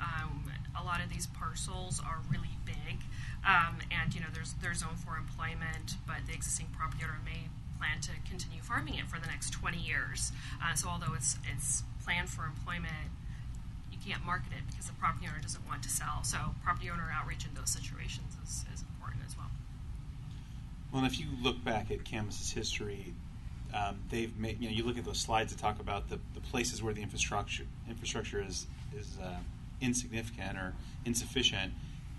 A lot of these parcels are really big, and there's zone for employment, but the existing property owner may plan to continue farming it for the next 20 years. So although it's planned for employment, you can't market it because the property owner doesn't want to sell. So property owner outreach in those situations is important as well. Well, and if you look back at Camas's history, they've made, you look at those slides that talk about the places where the infrastructure is insignificant or insufficient.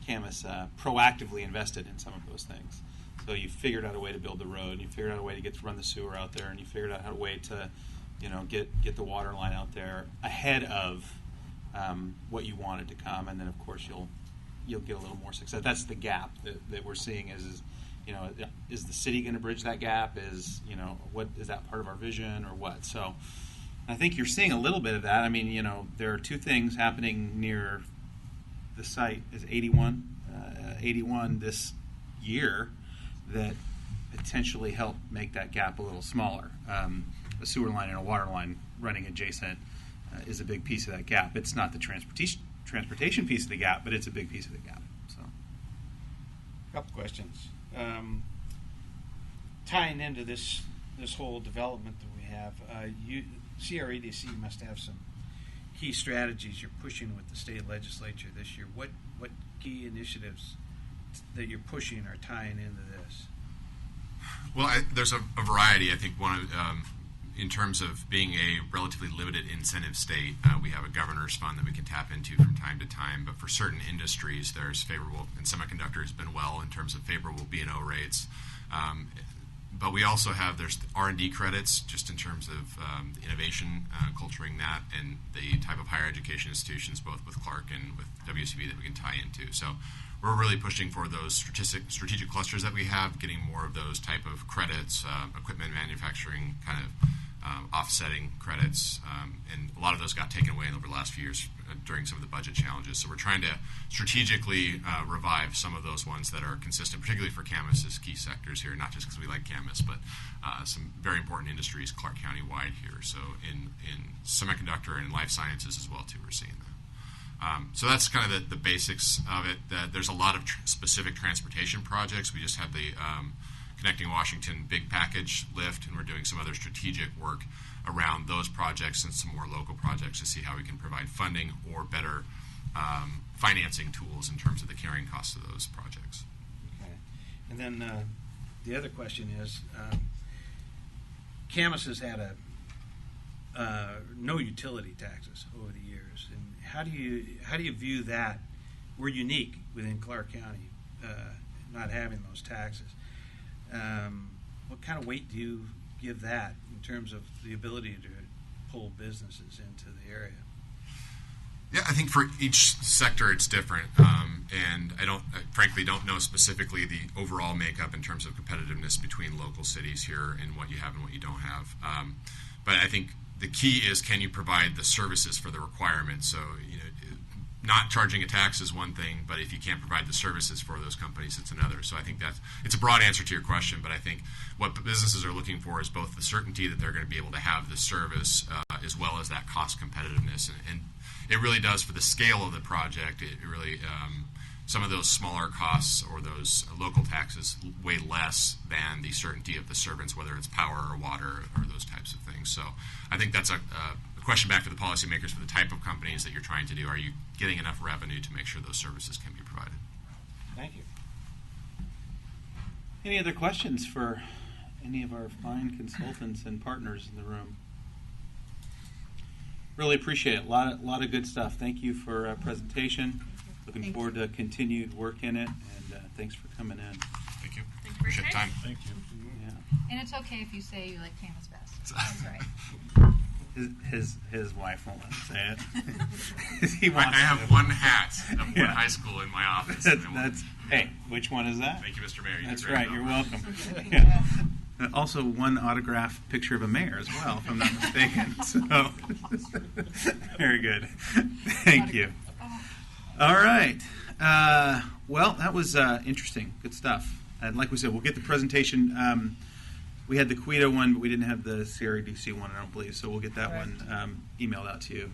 Camas proactively invested in some of those things. So you figured out a way to build the road, and you figured out a way to run the sewer out there, and you figured out a way to, get the water line out there ahead of what you wanted to come, and then of course you'll get a little more success. That's the gap that we're seeing is the city going to bridge that gap? What is that part of our vision or what? So I think you're seeing a little bit of that. I mean, there are two things happening near the site. Is 81 this year that potentially help make that gap a little smaller. A sewer line and a water line running adjacent is a big piece of that gap. It's not the transportation piece of the gap, but it's a big piece of the gap. So, a couple questions. Tying into this whole development that we have, CREDC must have some key strategies you're pushing with the state legislature this year. What key initiatives that you're pushing are tying into this? Well, there's a variety. I think one of, in terms of being a relatively limited incentive state, we have a governor's fund that we can tap into from time to time. But for certain industries, there's favorable, and semiconductor has been well in terms of favorable B&O rates. But we also have, there's R&D credits just in terms of innovation, culturing that, and the type of higher education institutions, both with Clark and with WCB, that we can tie into. So we're really pushing for those strategic clusters that we have, getting more of those type of credits, equipment manufacturing kind of offsetting credits, and a lot of those got taken away over the last few years during some of the budget challenges. So we're trying to strategically revive some of those ones that are consistent, particularly for Camas' key sectors here, not just because we like Camas, but some very important industries Clark County wide here. So in semiconductor and life sciences as well too, we're seeing that. So that's kind of the basics of it. There's a lot of specific transportation projects. We just had the Connecting Washington big package lift, and we're doing some other strategic work around those projects and some more local projects to see how we can provide funding or better financing tools in terms of the carrying costs of those projects. Okay. And then the other question is, Camas has had no utility taxes over the years, and how do you view that? We're unique within Clark County, not having those taxes. What kind of weight do you give that in terms of the ability to pull businesses into the area? Yeah, I think for each sector it's different, and I frankly don't know specifically the overall makeup in terms of competitiveness between local cities here and what you have and what you don't have. But I think the key is, can you provide the services for the requirements? So, not charging a tax is one thing, but if you can't provide the services for those companies, it's another. So I think it's a broad answer to your question, but I think what businesses are looking for is both the certainty that they're going to be able to have the service as well as that cost competitiveness. And it really does, for the scale of the project, it really, some of those smaller costs or those local taxes weigh less than the certainty of the servants, whether it's power or water or those types of things. So I think that's a question back to the policymakers for the type of companies that you're trying to do. Are you getting enough revenue to make sure those services can be provided? Thank you. Any other questions for any of our fine consultants and partners in the room? Really appreciate it. A lot of good stuff. Thank you for presentation. Looking forward to continued work in it, and thanks for coming in. Thank you. Thank you for your Appreciate the time. time. Thank you. Yeah. And it's okay if you say you like Camas best. That's right. His wife won't let him say it. He I wants have to. one hat of one Yeah. high school in my office. Hey, which one is that? Thank you, Mr. Mayor. You That's did a great right. job. You're welcome. Yeah. Also, one autographed picture of a mayor as well, if I'm not mistaken. So, very good. Thank you. All right. Well, that was interesting. Good stuff. And like we said, we'll get the presentation. We had the CWEDA one, but we didn't have the CREDC one, I don't believe. So we'll get that one emailed out to you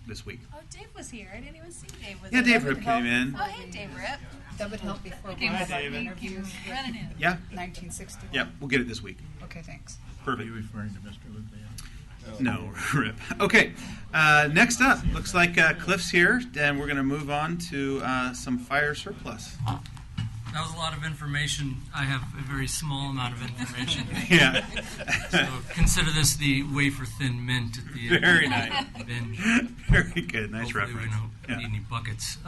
this week. Oh, Dave was here. I didn't even see Dave. Yeah, Dave Rip came in. Oh, hey, Dave Rip. That would help before we Hi, have our David. interviews. Running in. Yeah. 1960. Yep, we'll get it this week. Okay, thanks. Are Perfect. you referring to Mr. Lupe? No, Rip. Okay, next up, looks like Cliff's here, and we're going to move on to some fire surplus. That was a lot of information. I have a very small amount of information. Yeah. So consider this the wafer thin mint at the end. Very nice. Binge. Very good. Nice Hopefully reference. We don't Yeah. need any buckets.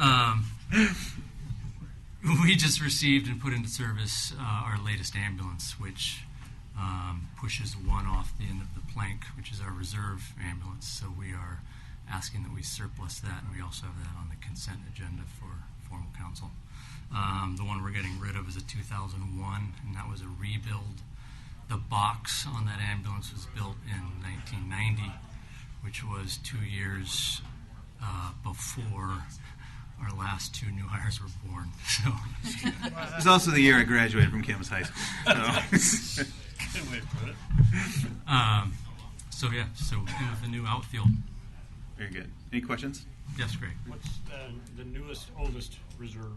We just received and put into service our latest ambulance, which pushes one off the end of the plank, which is our reserve ambulance. So we are asking that we surplus that, and we also have that on the consent agenda for formal council. The one we're getting rid of is a 2001, and that was a rebuild. The box on that ambulance was built in 1990, which was 2 years before our last two new hires were born. So It was also the year I graduated from Camas High School. So. Good way to put it. so in with the new outfield. Very good. Any questions? Yes, Greg. What's the newest, oldest reserve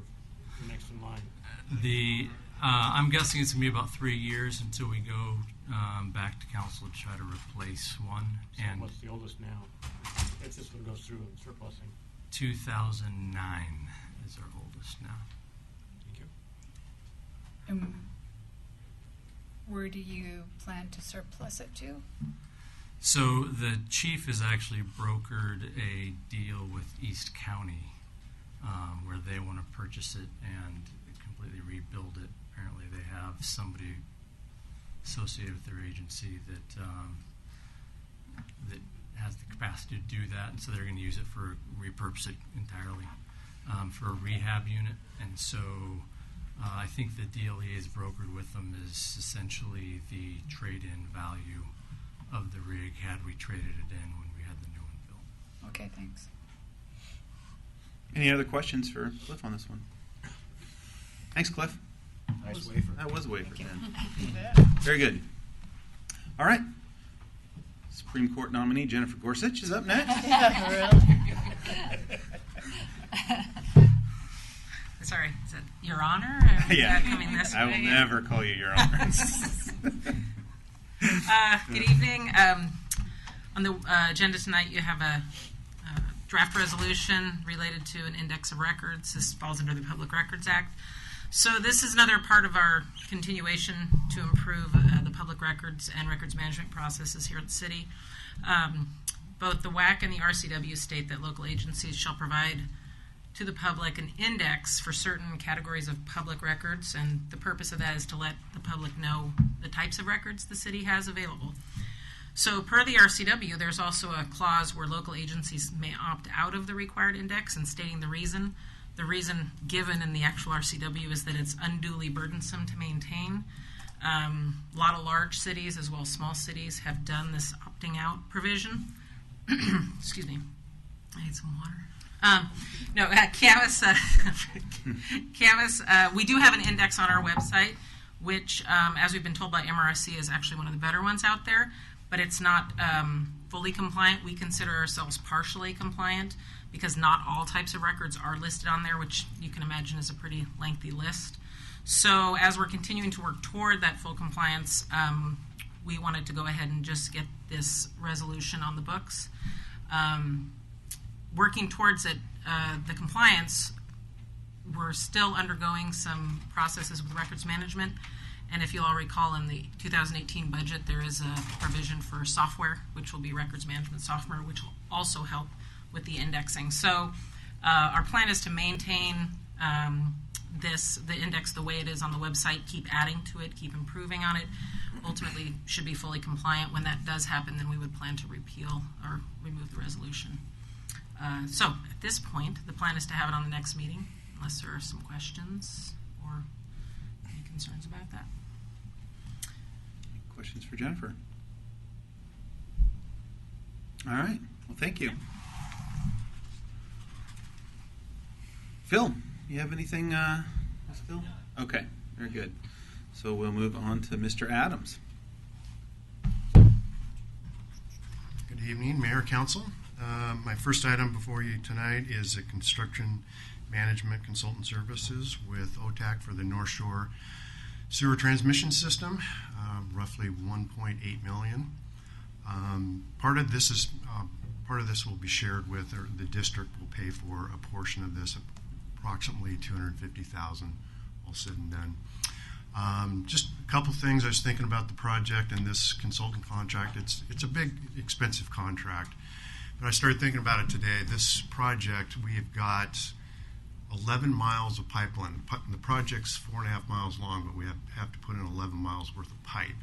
next in line? I'm guessing it's going to be about 3 years until we go back to council to try to replace one. So And what's the oldest now? If this one goes through and surplusing. 2009 is our oldest now. Thank you. And where do you plan to surplus it to? So the chief has actually brokered a deal with East County where they want to purchase it and completely rebuild it. Apparently they have somebody associated with their agency that that has the capacity to do that, and so they're going to use it for repurpose it entirely for a rehab unit. And so I think the deal he has brokered with them is essentially the trade-in value of the rig had we traded it in when we had the new one built. Okay, thanks. Any other questions for Cliff on this one? Thanks, Cliff. Nice wafer. That was a wafer. Then. Very good. All right. Supreme Court nominee Jennifer Gorsuch is up next. Sorry, is it Your Honor? Or is Yeah. that coming this I will way? never call you Your Honor. Good evening. On the agenda tonight, you have a draft resolution related to an index of records. This falls under the Public Records Act. So this is another part of our continuation to improve the public records and records management processes here at the city. Both the WAC and the RCW state that local agencies shall provide to the public an index for certain categories of public records, and the purpose of that is to let the public know the types of records the city has available. So per the RCW, there's also a clause where local agencies may opt out of the required index and stating the reason. The reason given in the actual RCW is that it's unduly burdensome to maintain. A lot of large cities as well as small cities have done this opting out provision. Excuse me. I need some water. Camas, we do have an index on our website, which, as we've been told by MRSC, is actually one of the better ones out there, but it's not fully compliant. We consider ourselves partially compliant because not all types of records are listed on there, which you can imagine is a pretty lengthy list. So as we're continuing to work toward that full compliance, we wanted to go ahead and just get this resolution on the books. Working towards it, the compliance, we're still undergoing some processes with records management. And if you'll all recall, in the 2018 budget, there is a provision for software, which will be records management software, which will also help with the indexing. So our plan is to maintain the index the way it is on the website, keep adding to it, keep improving on it. Ultimately, should be fully compliant. When that does happen, then we would plan to repeal or remove the resolution. So at this point, the plan is to have it on the next meeting, unless there are some questions or any concerns about that. Questions for Jennifer? All right. Well, thank you. Phil, you have anything? Phil? Okay. Very good. So we'll move on to Mr. Adams. Good evening, Mayor, Council. My first item before you tonight is a construction management consultant services with OTAC for the North Shore Sewer Transmission System, roughly $1.8 million. Part of this will be shared with, or the district will pay for a portion of this, approximately $250,000, all said and done. Just a couple things I was thinking about the project and this consultant contract. It's a big, expensive contract. But I started thinking about it today. This project, we have got 11 miles of pipeline. The project's 4.5 miles long, but we have to put in 11 miles worth of pipe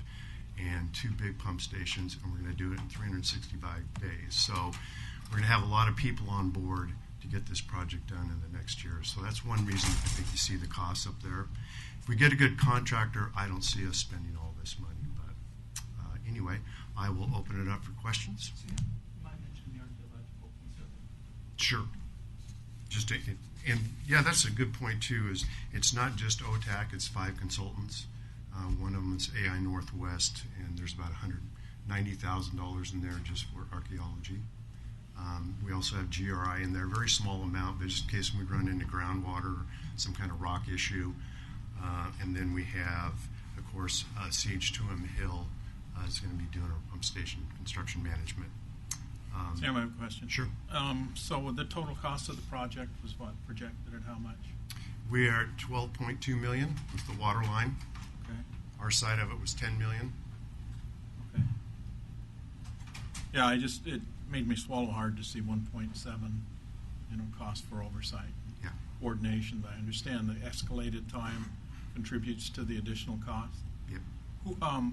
and 2 big pump stations, and we're going to do it in 365 days. So we're going to have a lot of people on board to get this project done in the next year. So that's one reason I think you see the costs up there. If we get a good contractor, I don't see us spending all this money. But anyway, I will open it up for questions. Sure. Just take it. And yeah, that's a good point too, is it's not just OTAC, it's 5 consultants. One of them is AI Northwest, and there's about $190,000 in there just for archaeology. We also have GRI in there, very small amount, but just in case we run into groundwater or some kind of rock issue. And then we have, of course, CH2M Hill is going to be doing our pump station construction management. Sam, I have a question. Sure. So the total cost of the project was what, projected at how much? We are at $12.2 million with the water line. Okay. Our side of it was $10 million. Okay. Yeah, it made me swallow hard to see 1.7, cost for oversight. Yeah. Coordination, but I understand the escalated time contributes to the additional cost. Yep.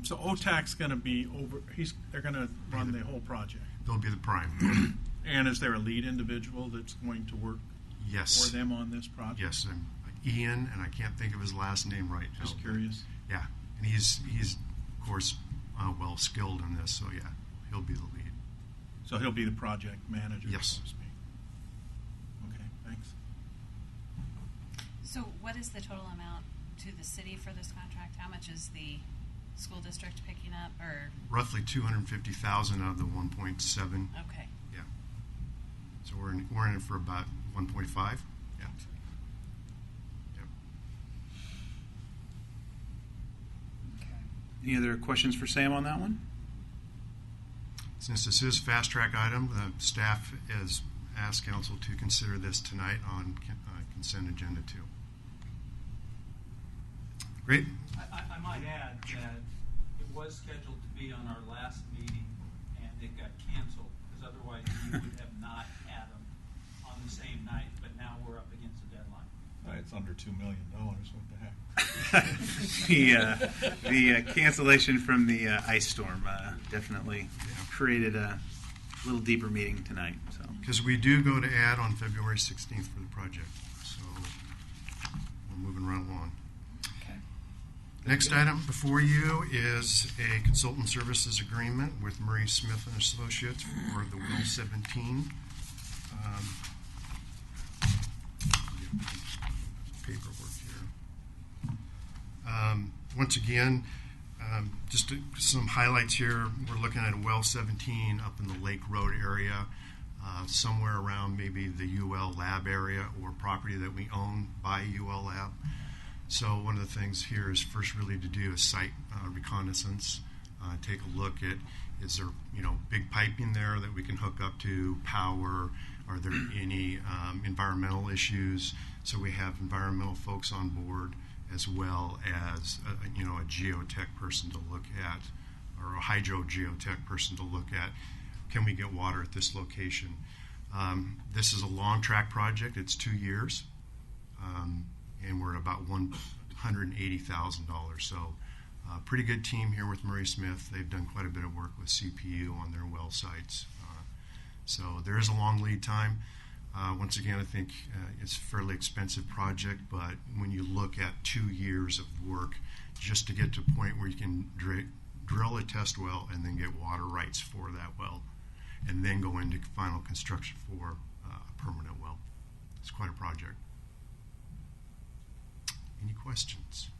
So OTAC's going to be they're going to run the whole project. They'll be the prime. And is there a lead individual that's going to work Yes. for them on this project? Yes, Ian, and I can't think of his last name right now. Just curious. Yeah, and he's of course well skilled in this. So yeah, he'll be the lead. So he'll be the project manager, Yes. so to speak. Okay, thanks. So what is the total amount to the city for this contract? How much is the school district picking up, or? Roughly 250,000 out of the 1.7. Okay. Yeah. So we're in it for about 1.5. Yeah. Yep. Any other questions for Sam on that one? Since this is a fast track item, the staff has asked council to consider this tonight on consent agenda 2. Great. I might add that it was scheduled to be on our last meeting, and it got canceled, because otherwise we would have not had them on the same night, but now we're up against the deadline. It's under $2 million. What the heck? The cancellation from the ice storm definitely created a little deeper meeting tonight. So Because we do go to ad on February 16th for the project. So we're moving right along. Next item before you is a consultant services agreement with Murray Smith and Associates for the Will 17. Paperwork here. Once again, just some highlights here. We're looking at a Well 17 up in the Lake Road area, somewhere around maybe the UL Lab area or property that we own by UL Lab. So one of the things here is first really to do a site reconnaissance, take a look at, is there big piping there that we can hook up to power? Are there any environmental issues? So we have environmental folks on board, as well as a geotech person to look at, or a hydrogeotech person to look at. Can we get water at this location? This is a long track project. It's 2 years. And we're at about $180,000. So pretty good team here with Murray Smith. They've done quite a bit of work with CPU on their well sites. So there is a long lead time. Once again, I think it's a fairly expensive project, but when you look at 2 years of work just to get to a point where you can drill a test well and then get water rights for that well, and then go into final construction for a permanent well. It's quite a project. Any questions?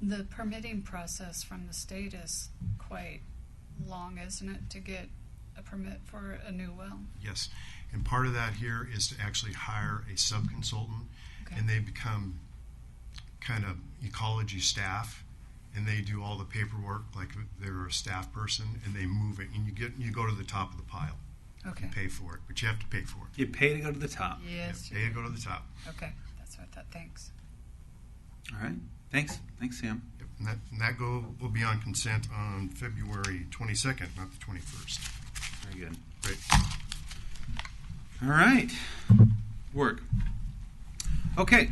The permitting process from the state is quite long, isn't it, to get a permit for a new well? Yes, and part of that here is to actually hire a sub-consultant, and they become kind of ecology staff, and they do all the paperwork like they're a staff person, and they move it, and you go to the top of the pile. Okay. You pay for it, but you have to pay for it. you pay to go to the top. Yes. Pay to go to the top. Okay, that's what I thought. Thanks. All right. Thanks, Sam. Yep. And that will be on consent on February 22nd, not the 21st. Very good. Great. All right. Work. Okay.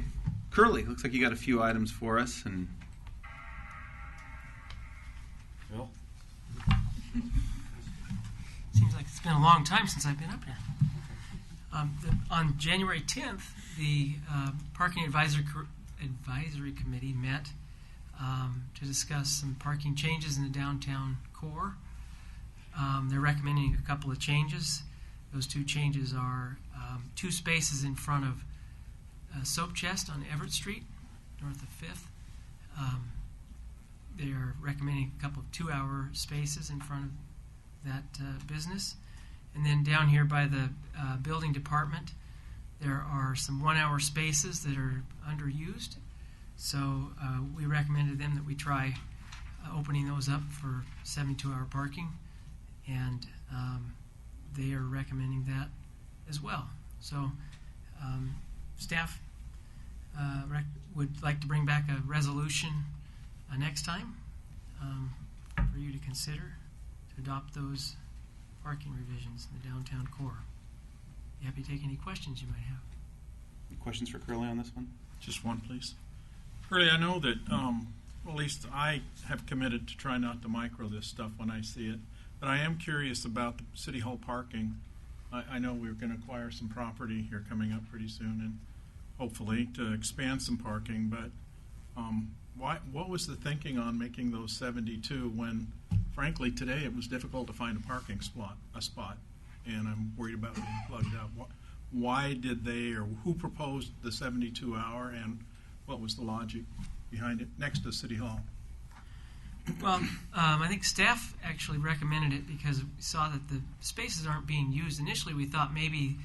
Curly, looks like you got a few items for us, and Bill? Seems like it's been a long time since I've been up here. On January 10th, the Parking Advisory Committee met to discuss some parking changes in the downtown core. They're recommending a couple of changes. Those two changes are 2 spaces in front of Soap Chest on Everett Street, north of 5th. They are recommending a couple of 2-hour spaces in front of that business. And then down here by the building department, there are some 1-hour spaces that are underused. So we recommended them that we try opening those up for 72-hour parking. And they are recommending that as well. So staff would like to bring back a resolution next time for you to consider to adopt those parking revisions in the downtown core. Be happy to take any questions you might have. any questions for Curly on this one? Just one, please. Curly, I know that, well, at least I have committed to try not to micro this stuff when I see it, but I am curious about the City Hall parking. I know we're going to acquire some property here coming up pretty soon, and hopefully to expand some parking, but what was the thinking on making those 72 when frankly, today it was difficult to find a spot, and I'm worried about being plugged up. Why did they, or who proposed the 72-hour, and what was the logic behind it next to City Hall? Well, I think staff actually recommended it because we saw that the spaces aren't being used. Initially, we thought maybe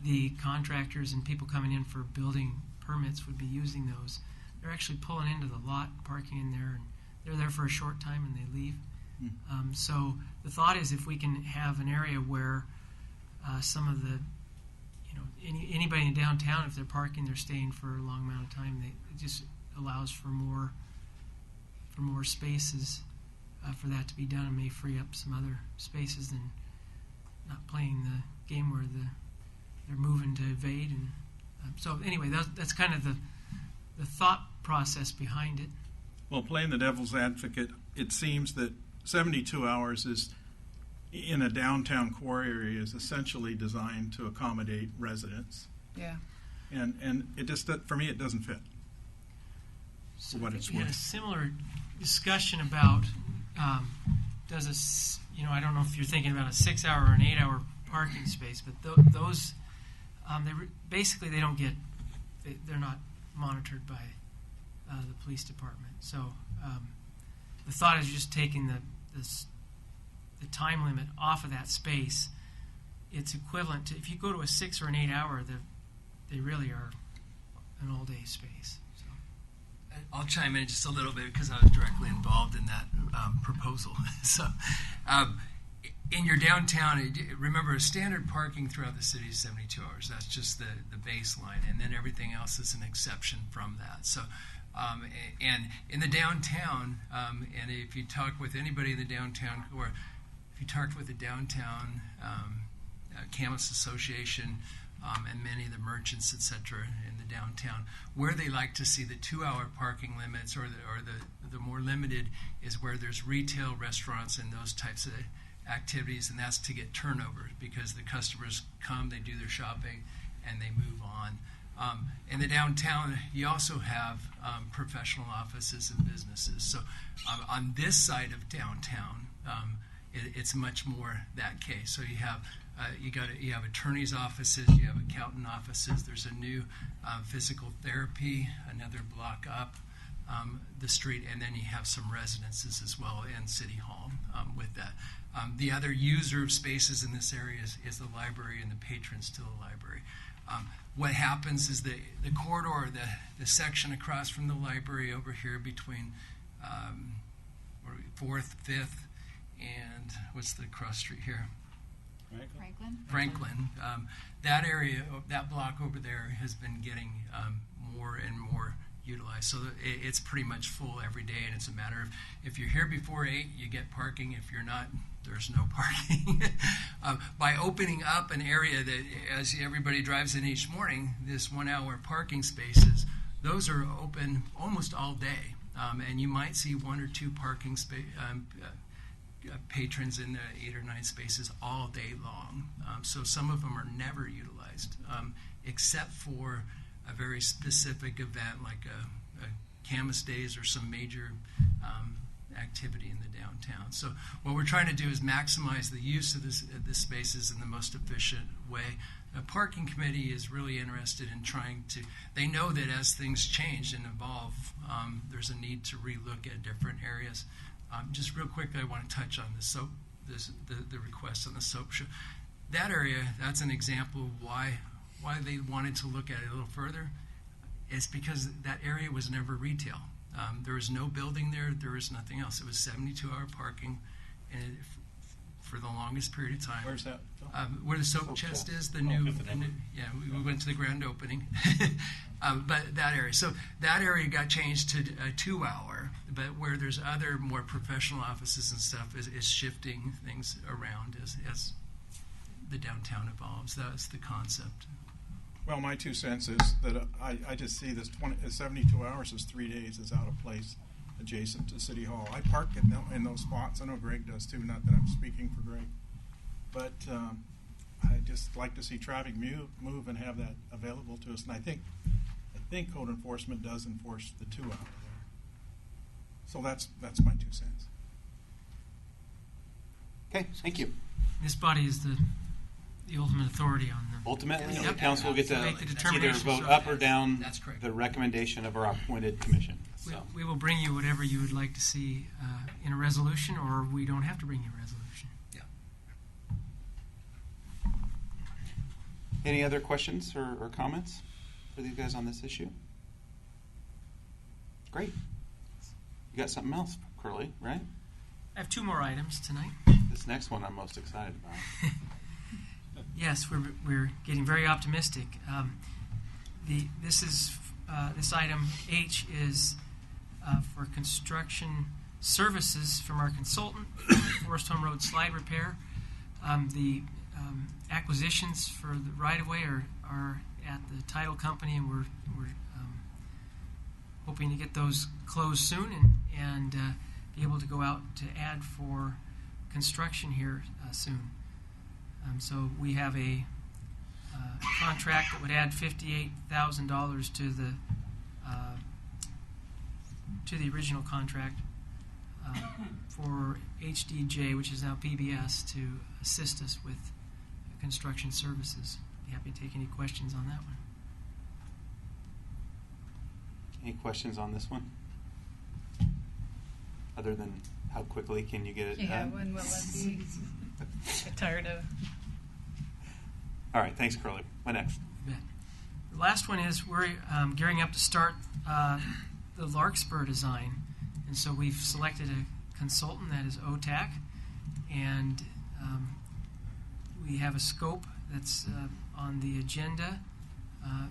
the contractors and people coming in for building permits would be using those. They're actually pulling into the lot, parking in there, and they're there for a short time and they leave. So the thought is if we can have an area where some of the, anybody in downtown, if they're parking, they're staying for a long amount of time, it just allows for more spaces for that to be done, and may free up some other spaces than not playing the game where they're moving to evade. And so anyway, that's kind of the thought process behind it. Well, playing the devil's advocate, it seems that 72 hours is in a downtown core area is essentially designed to accommodate residents. Yeah. And it just, for me, it doesn't fit. So what I it's think we had a worth. similar discussion about I don't know if you're thinking about a 6-hour or an 8-hour parking space, but those basically they don't get they're not monitored by the police department. So the thought is just taking the time limit off of that space. It's equivalent to if you go to a 6 or an 8 hour, they really are an all-day space. I'll chime in just a little bit because I was directly involved in that proposal. So, in your downtown, remember, standard parking throughout the city is 72 hours. That's just the baseline, and then everything else is an exception from that. So, and in the downtown, and if you talk with anybody in the downtown, or if you talked with the downtown Camas Association, and many of the merchants, etc., in the downtown, where they like to see the 2-hour parking limits or the more limited is where there's retail, restaurants, and those types of activities, and that's to get turnover because the customers come, they do their shopping, and they move on. In the downtown, you also have professional offices and businesses. So on this side of downtown, it's much more that case. So you have you have attorneys' offices, you have accountant offices. There's a new physical therapy another block up the street, and then you have some residences as well, and City Hall with that. The other user of spaces in this area is the library and the patrons to the library. What happens is the corridor, the section across from the library over here between 4th, 5th, and what's the cross street here? Franklin. That area, that block over there has been getting more and more utilized. So it's pretty much full every day, and it's a matter of if you're here before 8, you get parking. If you're not, there's no parking. By opening up an area that, as everybody drives in each morning, this 1-hour parking spaces, those are open almost all day. And you might see 1 or 2 parking patrons in the 8 or 9 spaces all day long. So some of them are never utilized, except for a very specific event like a Camas Days or some major activity in the downtown. So what we're trying to do is maximize the use of the spaces in the most efficient way. The parking committee is really interested in trying to, they know that as things change and evolve, there's a need to relook at different areas. Just real quick, I want to touch on the request on the soap show. That area, that's an example of why they wanted to look at it a little further. It's because that area was never retail. There was no building there. There was nothing else. It was 72-hour parking, and for the longest period of time. Where's that? Where the soap chest is. The new yeah, we went to the grand opening. But that area. So that area got changed to a 2-hour. But where there's other more professional offices and stuff is shifting things around as the downtown evolves. That's the concept. Well, my 2 cents is that I just see this 72 hours is 3 days is out of place adjacent to City Hall. I park in those spots. I know Greg does too, not that I'm speaking for Greg. But I just like to see traffic move and have that available to us. And I think code enforcement does enforce the 2 hour there. So that's my 2 cents. Okay, thank you. This body is the ultimate authority on them. Ultimately, Yep. the council will get to Make the either determination. vote up or down That's correct. the recommendation of our appointed commission. So, We will bring you whatever you would like to see in a resolution, or we don't have to bring you a resolution. any other questions or comments for these guys on this issue? Great. You got something else, Curly, right? I have 2 more items tonight. This next one I'm most excited about. Yes, we're getting very optimistic. This item H is for construction services from our consultant, Forest Home Road slide repair. The acquisitions for the right-of-way are at the title company, and we're hoping to get those closed soon and be able to go out to ad for construction here soon. So we have a contract that would add $58,000 to the original contract for HDJ, which is now PBS, to assist us with construction services. Be happy to take any questions on that one. Any questions on this one? Other than how quickly can you get it Yeah, done? when will it be? Get tired of. All right, thanks, Curly. What next? You bet. The last one is we're gearing up to start the Larkspur design, and so we've selected a consultant that is OTAC, and we have a scope that's on the agenda.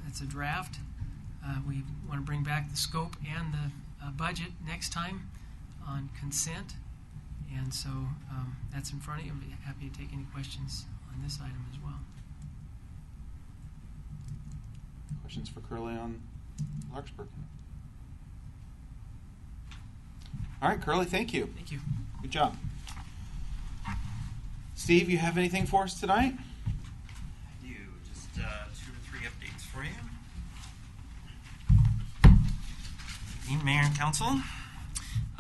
It's a draft. We want to bring back the scope and the budget next time on consent, and so that's in front of you. I'll be happy to take any questions on this item as well. Questions for Curly on Larkspur? All right, Curly, thank you. Thank you. Good job. Steve, you have anything for us tonight? I do. Just 2 or 3 updates for you. Evening, Mayor and Council.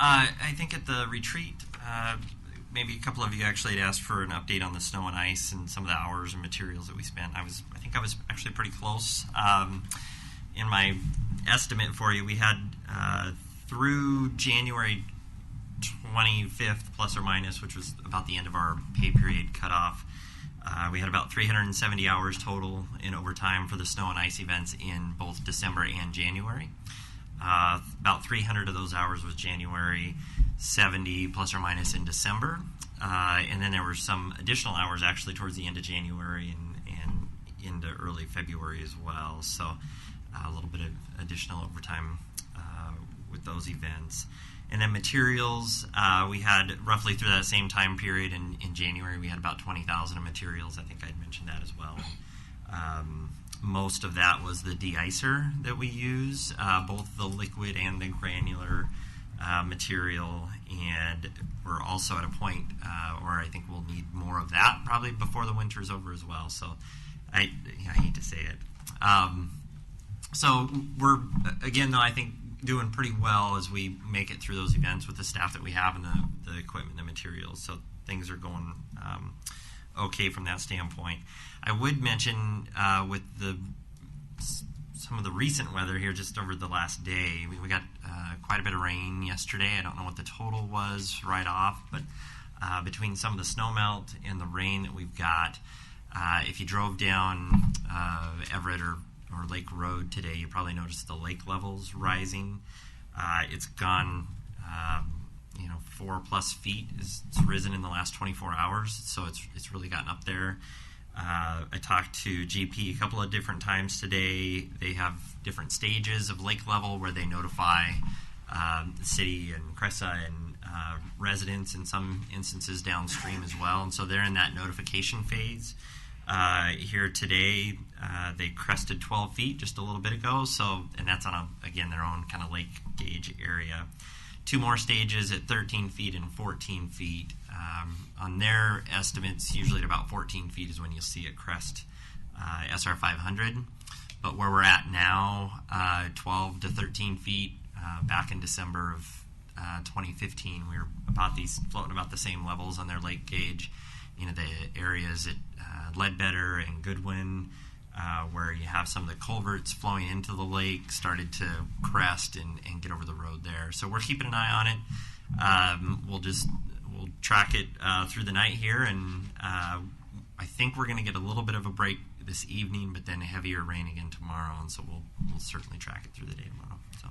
I think at the retreat, maybe a couple of you actually had asked for an update on the snow and ice and some of the hours and materials that we spent. I think I was actually pretty close. In my estimate for you, we had through January 25th, plus or minus, which was about the end of our pay period cutoff, we had about 370 hours total in overtime for the snow and ice events in both December and January. About 300 of those hours was January, 70 plus or minus in December. And then there were some additional hours actually towards the end of January and into early February as well. So a little bit of additional overtime with those events. And then materials, we had roughly through that same time period in January, we had about 20,000 of materials. I think I'd mentioned that as well. Most of that was the de-icer that we use, both the liquid and the granular material, and we're also at a point where I think we'll need more of that probably before the winter's over as well. So I hate to say it. So we're, again, though, I think doing pretty well as we make it through those events with the staff that we have and the equipment and the materials. So things are going okay from that standpoint. I would mention with some of the recent weather here just over the last day, we got quite a bit of rain yesterday. I don't know what the total was right off, but between some of the snow melt and the rain that we've got, if you drove down Everett or Lake Road today, you probably noticed the lake levels rising. It's gone 4+ feet. It's risen in the last 24 hours, so it's really gotten up there. I talked to GP a couple of different times today. They have different stages of lake level where they notify the city and Cressa and residents in some instances downstream as well, and so they're in that notification phase. Here today, they crested 12 feet just a little bit ago, and that's on their own kind of lake gauge area. 2 more stages at 13 feet and 14 feet. On their estimates, usually at about 14 feet is when you'll see it crest SR 500. But where we're at now, 12 to 13 feet back in December of 2015. We were floating about the same levels on their lake gauge. The areas at Ledbetter and Goodwin, where you have some of the culverts flowing into the lake, started to crest and get over the road there. So we're keeping an eye on it. We'll track it through the night here, and I think we're going to get a little bit of a break this evening, but then heavier rain again tomorrow, and so we'll certainly track it through the day tomorrow. So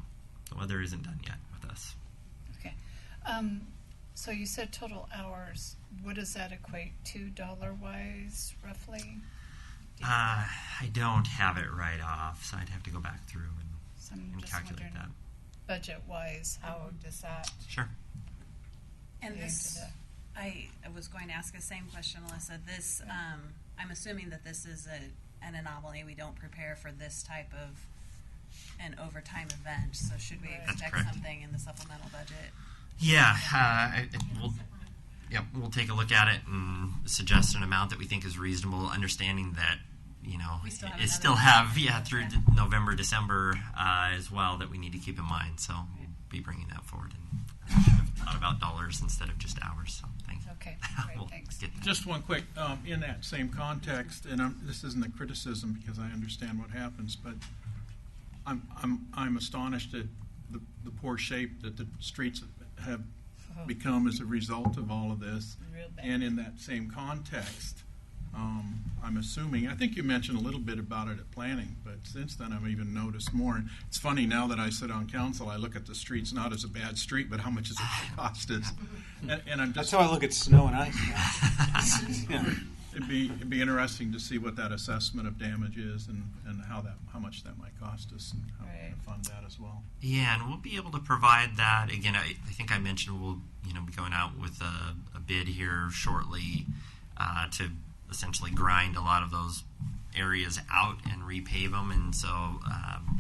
the weather isn't done yet with us. Okay. So you said total hours. What does that equate to dollar-wise, roughly? I don't have it right off, so I'd have to go back through So I'm and just calculate wondering, that. budget-wise, how does that? Sure. And play this, into that? I was going to ask the same question, Alyssa. This, I'm assuming that this is an anomaly. We don't prepare for this type of an overtime event. So should we That's expect correct. something in the supplemental budget? Yeah, we'll take a look at it and suggest an amount that we think is reasonable, understanding that We still have it another still have through November, December as well that we need to keep in mind. So we'll be bringing that forward. And I should have thought about dollars instead of just hours. So thanks. Okay, great, We'll thanks. get that. Just one quick, in that same context, and this isn't a criticism because I understand what happens, but I'm astonished at the poor shape that the streets have become as a result of all of this. Real bad. And in that same context, I'm assuming, I think you mentioned a little bit about it at planning, but since then I've even noticed more. And it's funny, now that I sit on council, I look at the streets not as a bad street, but how much is it going to cost us? And I'm just, That's how I look at snow and ice. Yeah. it'd be interesting to see what that assessment of damage is and how much that might cost us and how we're going to fund that as well. Yeah, and we'll be able to provide that. Again, I think I mentioned we'll be going out with a bid here shortly to essentially grind a lot of those areas out and repave them. And so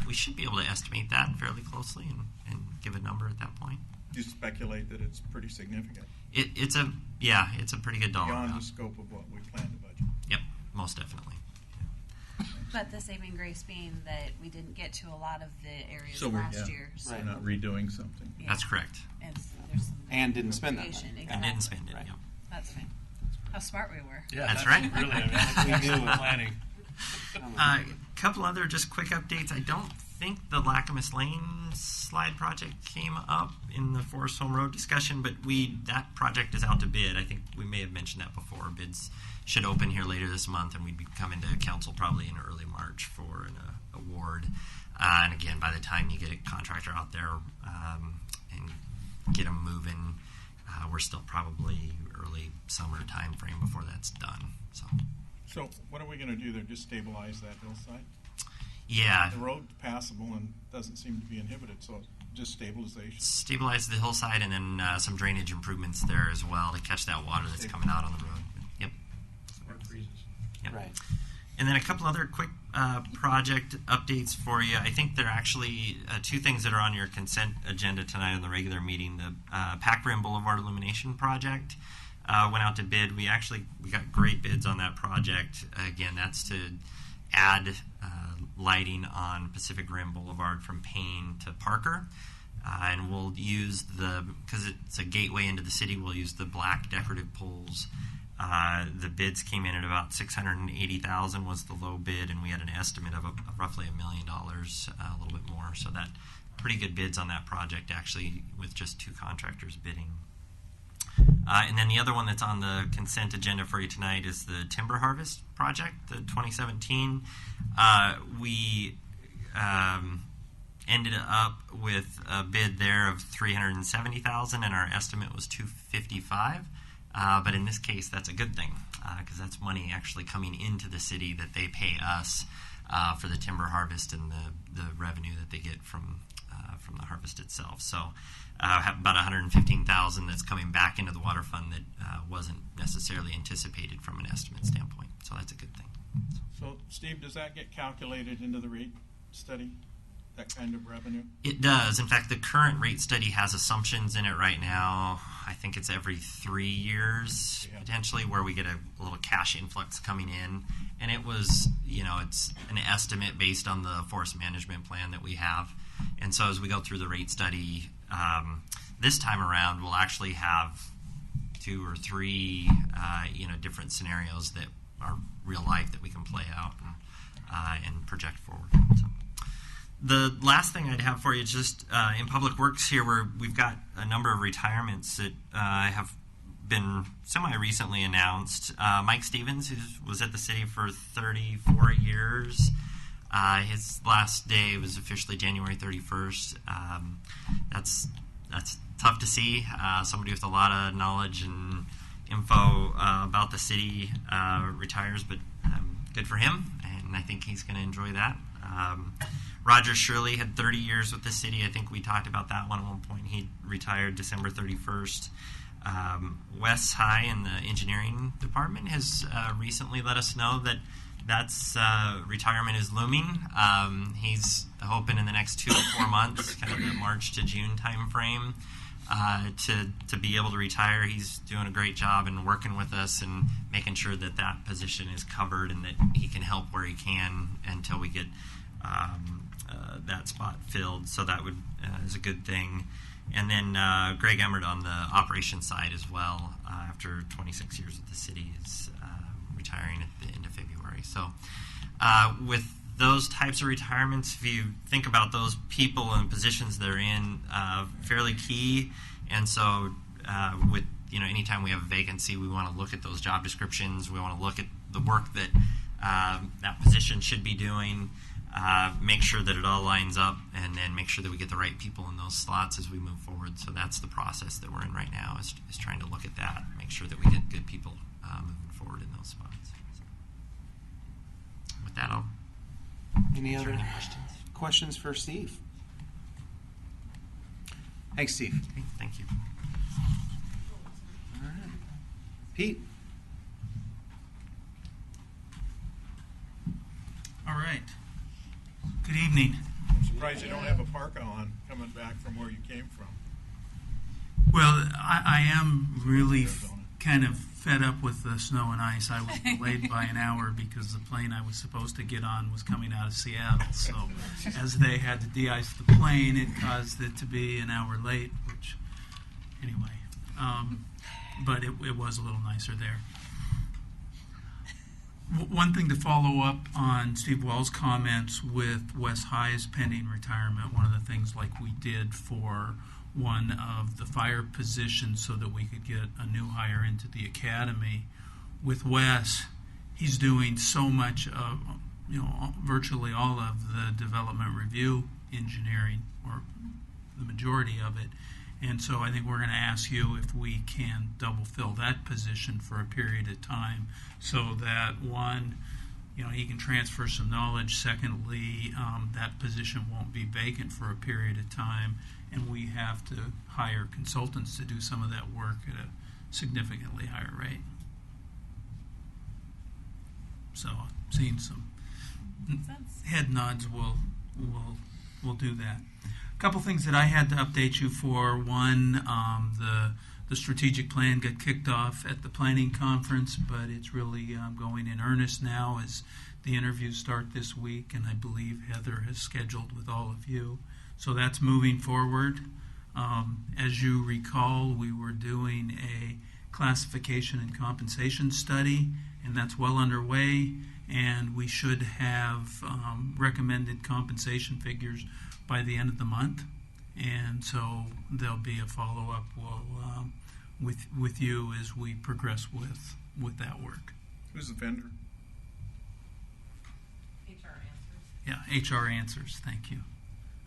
we should be able to estimate that fairly closely and give a number at that point. You speculate that it's pretty significant. It's a pretty good dollar Beyond amount. the scope of what we plan to budget. Yep, most definitely. But the saving grace being that we didn't get to a lot of the areas So we're last year. So we're not redoing something. Yeah. That's correct. And there's some And didn't spend that appropriation, money. And exactly. didn't spend it. Right. Yep. That's fine. How smart we were. Yeah, That's right. Really, I mean, We knew it. planning. A couple other just quick updates. I don't think the Lacamas Lane slide project came up in the Forest Home Road discussion, but that project is out to bid. I think we may have mentioned that before. Bids should open here later this month, and we'd be coming to council probably in early March for an award. And again, by the time you get a contractor out there and get them moving, we're still probably early summer time frame before that's done. So what are we going to do there? Just stabilize that hillside? Yeah, The road's passable and doesn't seem to be inhibited, so just stabilization. stabilize the hillside and then some drainage improvements there as well to catch that water that's coming out on the road. Yep. Or it freezes. Yep. Right. And then a couple other quick project updates for you. I think there are actually two things that are on your consent agenda tonight on the regular meeting. The Pack Rim Boulevard Illumination Project went out to bid. We got great bids on that project. Again, that's to add lighting on Pacific Rim Boulevard from Payne to Parker. And we'll use because it's a gateway into the city, we'll use the black decorative poles. The bids came in at about $680,000 was the low bid, and we had an estimate of roughly $1 million, a little bit more. So that pretty good bids on that project, actually, with just two contractors bidding. And then the other one that's on the consent agenda for you tonight is the Timber Harvest Project, the 2017. We ended up with a bid there of $370,000, and our estimate was $255,000. But in this case, that's a good thing because that's money actually coming into the city that they pay us for the timber harvest and the revenue that they get from the harvest itself. So have about $115,000 that's coming back into the water fund that wasn't necessarily anticipated from an estimate standpoint. So that's a good thing. So, Steve, does that get calculated into the rate study, that kind of revenue? It does. In fact, the current rate study has assumptions in it right now. I think it's every 3 years, potentially, where we get a little cash influx coming in. And it was, it's an estimate based on the forest management plan that we have. And so as we go through the rate study, this time around, we'll actually have 2 or 3 different scenarios that are real life that we can play out and project forward. So. The last thing I'd have for you is just in Public Works here, where we've got a number of retirements that have been semi-recently announced. Mike Stevens, who was at the city for 34 years, his last day was officially January 31st. That's tough to see. Somebody with a lot of knowledge and info about the city retires, but good for him, and I think he's going to enjoy that. Roger Shirley had 30 years with the city. I think we talked about that one at one point. He retired December 31st. Wes High in the engineering department has recently let us know that that's retirement is looming. He's hoping in the next 2 to 4 months, kind of the March to June time frame, to be able to retire. He's doing a great job in working with us and making sure that that position is covered and that he can help where he can until we get that spot filled. So that is a good thing. And then Greg Emmert on the operations side as well, after 26 years with the city, is retiring at the end of February. So with those types of retirements, if you think about those people and positions they're in, fairly key. And so with anytime we have a vacancy, we want to look at those job descriptions. We want to look at the work that that position should be doing. Make sure that it all lines up, and then make sure that we get the right people in those slots as we move forward. So that's the process that we're in right now, is trying to look at that, make sure that we get good people moving forward in those spots. So with that, I'll Any answer other questions? questions for Steve? Thanks, Steve. Okay, thank you. All right. Pete? All right. Good evening. I'm surprised you don't have a parka on coming back from where you came from. Well, I am really kind of fed up with the snow and ice. I was delayed by an hour because the plane I was supposed to get on was coming out of Seattle. So as they had to de-ice the plane, it caused it to be an hour late, which, anyway. But it was a little nicer there. One thing to follow up on Steve Wells' comments with Wes High's pending retirement, one of the things like we did for one of the fire positions so that we could get a new hire into the academy. With Wes, he's doing so much of, virtually all of the development review engineering, or the majority of it. And so I think we're going to ask you if we can double fill that position for a period of time, so that one, he can transfer some knowledge. Secondly, that position won't be vacant for a period of time, and we have to hire consultants to do some of that work at a significantly higher rate. So, seeing some head nods, we'll do that. A couple things that I had to update you for. One, the strategic plan got kicked off at the planning conference, but it's really going in earnest now as the interviews start this week, and I believe Heather has scheduled with all of you. So that's moving forward. As you recall, we were doing a classification and compensation study, and that's well underway, and we should have recommended compensation figures by the end of the month, and so there'll be a follow-up with you as we progress with that work. Who's the vendor? Yeah, HR Answers. Thank you.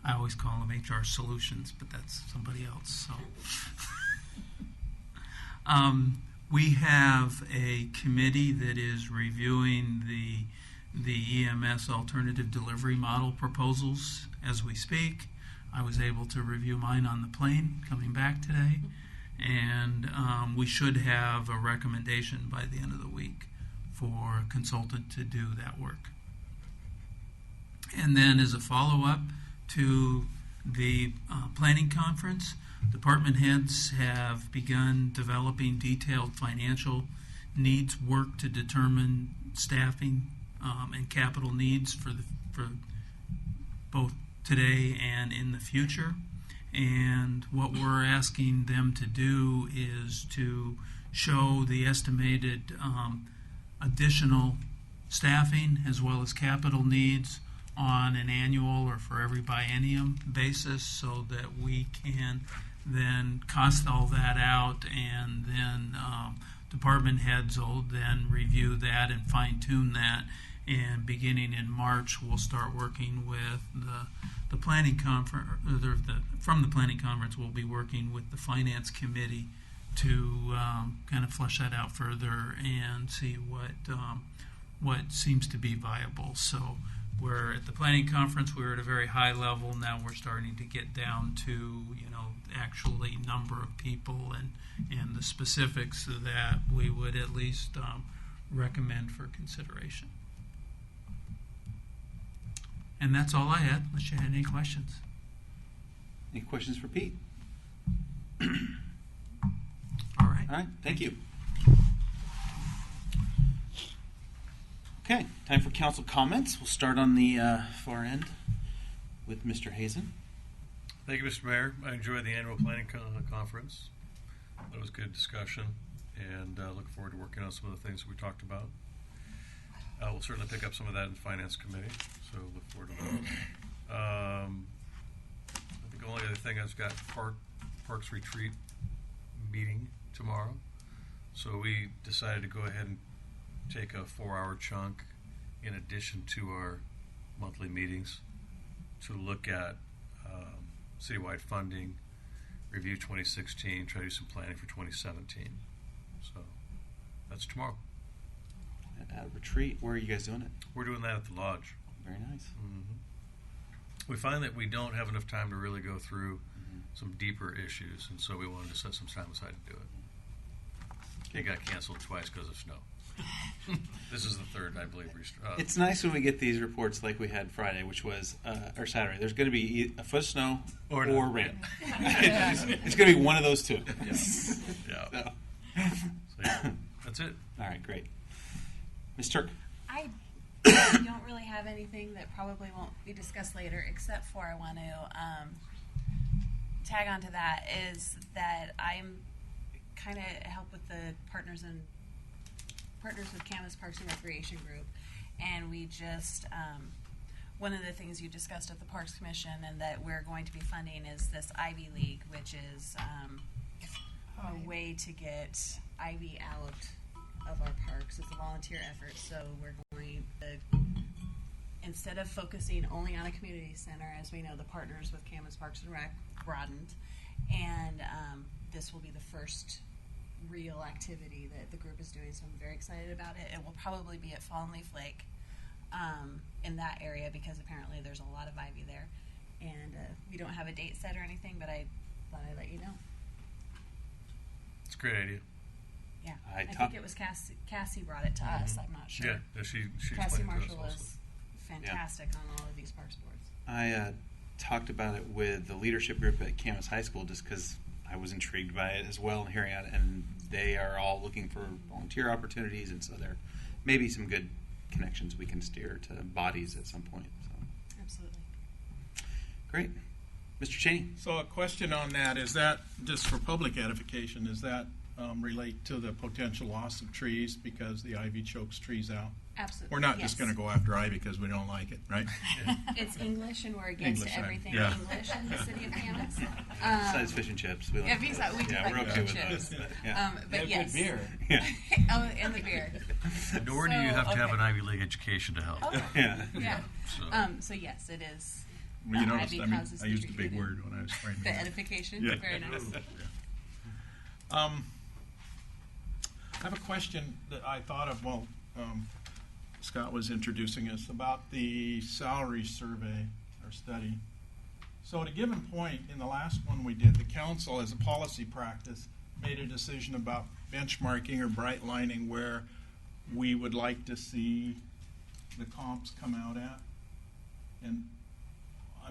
I always call them HR Solutions, but that's somebody else. So we have a committee that is reviewing the EMS alternative delivery model proposals as we speak. I was able to review mine on the plane coming back today, and we should have a recommendation by the end of the week for a consultant to do that work. And then as a follow-up to the planning conference, department heads have begun developing detailed financial needs work to determine staffing and capital needs for both today and in the future. And what we're asking them to do is to show the estimated additional staffing as well as capital needs on an annual or for every biennium basis, so that we can then cost all that out, and then department heads will then review that and fine-tune that. And beginning in March, we'll start working with the planning conference. From the planning conference, we'll be working with the finance committee to kind of flesh that out further and see what seems to be viable. So we're at the planning conference, we were at a very high level. Now we're starting to get down to, actually number of people and the specifics that we would at least recommend for consideration. And that's all I had, unless you had any questions. Any questions for Pete? All right. All right, thank you. Okay, time for council comments. We'll start on the far end with Mr. Hazen. Thank you, Mr. Mayor. I enjoyed the annual planning conference. That was good discussion, and look forward to working on some of the things that we talked about. We'll certainly pick up some of that in the Finance Committee, so look forward to that. I think the only other thing I've got Parks Retreat meeting tomorrow, so we decided to go ahead and take a 4-hour chunk in addition to our monthly meetings to look at citywide funding, review 2016, try to do some planning for 2017. So that's tomorrow. Retreat, where are you guys doing it? We're doing that at the lodge. Very nice. We find that we don't have enough time to really go through some deeper issues, and so we wanted to set some time aside to do it. It got canceled twice because of snow. This is the third, I believe. It's nice when we get these reports like we had Friday, which was, or Saturday. There's going to be a foot of snow or rain. It's going to be one of those two. Yeah. So, yeah, that's it. All right, great. Ms. Turk. I don't really have anything that probably won't be discussed later, except for I want to tag on to that is that I'm kind of help with the partners with Camas Parks and Recreation Group, and we just one of the things you discussed at the Parks Commission and that we're going to be funding is this Ivy League, which is a way to get Ivy out of our parks. It's a volunteer effort, so we're going to, instead of focusing only on a community center, as we know the partners with Camas Parks and Rec broadened, and this will be the first real activity that the group is doing, so I'm very excited about it. It will probably be at Fallen Leaf Lake in that area because apparently there's a lot of ivy there, and we don't have a date set or anything, but I thought I'd let you know. It's a great idea. Yeah, I think it was Cassie brought it to us. I'm not sure. Yeah, she Cassie explained it to us Marshall also. is fantastic on all of these parks boards. I talked about it with the leadership group at Camas High School just because I was intrigued by it as well and hearing it, and they are all looking for volunteer opportunities, and so there may be some good connections we can steer to bodies at some point. So. Absolutely. Great. Mr. Cheney. So a question on that, is that, just for public edification, is that relate to the potential loss of trees because the ivy chokes trees out? Absolutely. We're not just going to go after ivy because we don't like it, right? It's English, and we're against English, right. everything Yeah. English in the city of Camas. Besides fish and chips. We Yeah, besides, we do like we're okay with chips. those. But, yeah. But And yes. good beer. Yeah. Oh, and the beer. Nor do you have to have okay. an Ivy League education to help. Okay. Yeah. Yeah. So. So yes, it is. Well, you the noticed, ivy I mean, causes I the used a tree big to- word when I was framing The it. edification. Yeah. Very nice. I have a question that I thought of while Scott was introducing us about the salary survey or study. So at a given point in the last one we did, the council, as a policy practice, made a decision about benchmarking or bright lining where we would like to see the comps come out at. And I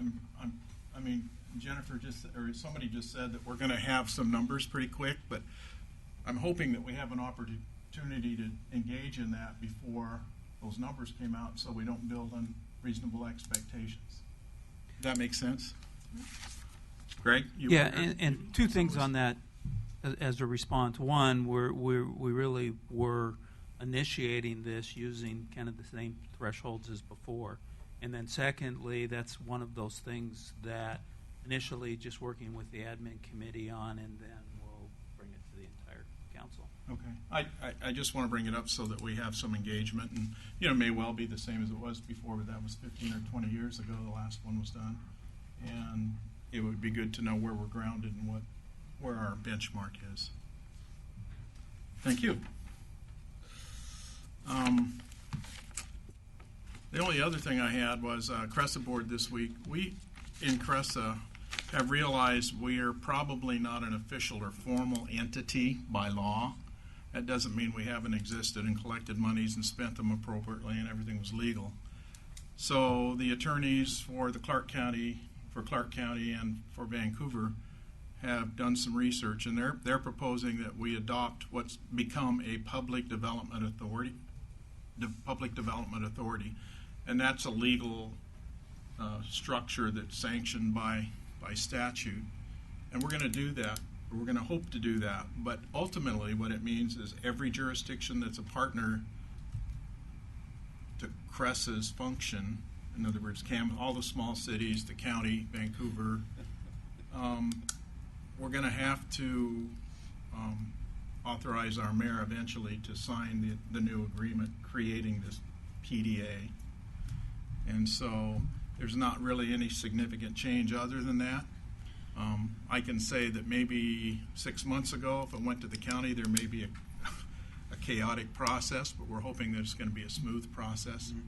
mean, Jennifer just, or somebody just said that we're going to have some numbers pretty quick, but I'm hoping that we have an opportunity to engage in that before those numbers came out, so we don't build unreasonable expectations. Does that make sense? Greg? Yeah, and two things on that as a response. One, we really were initiating this using kind of the same thresholds as before. And then secondly, that's one of those things that initially just working with the admin committee on, and then we'll bring it to the entire council. Okay. I just want to bring it up so that we have some engagement, and it may well be the same as it was before, but that was 15 or 20 years ago the last one was done. And it would be good to know where we're grounded and where our benchmark is. Thank you. The only other thing I had was Cressa Board this week. We in Cressa have realized we are probably not an official or formal entity by law. That doesn't mean we haven't existed and collected monies and spent them appropriately and everything was legal. So the attorneys for Clark County and for Vancouver have done some research, and they're proposing that we adopt what's become a public development authority. And that's a legal structure that's sanctioned by statute. And we're going to do that. We're going to hope to do that. But ultimately what it means is every jurisdiction that's a partner to Cressa's function, in other words, all the small cities, the county, Vancouver, we're going to have to authorize our mayor eventually to sign the new agreement creating this PDA. And so there's not really any significant change other than that. I can say that maybe 6 months ago, if it went to the county, there may be a chaotic process, but we're hoping that it's going to be a smooth process. Mm-hmm.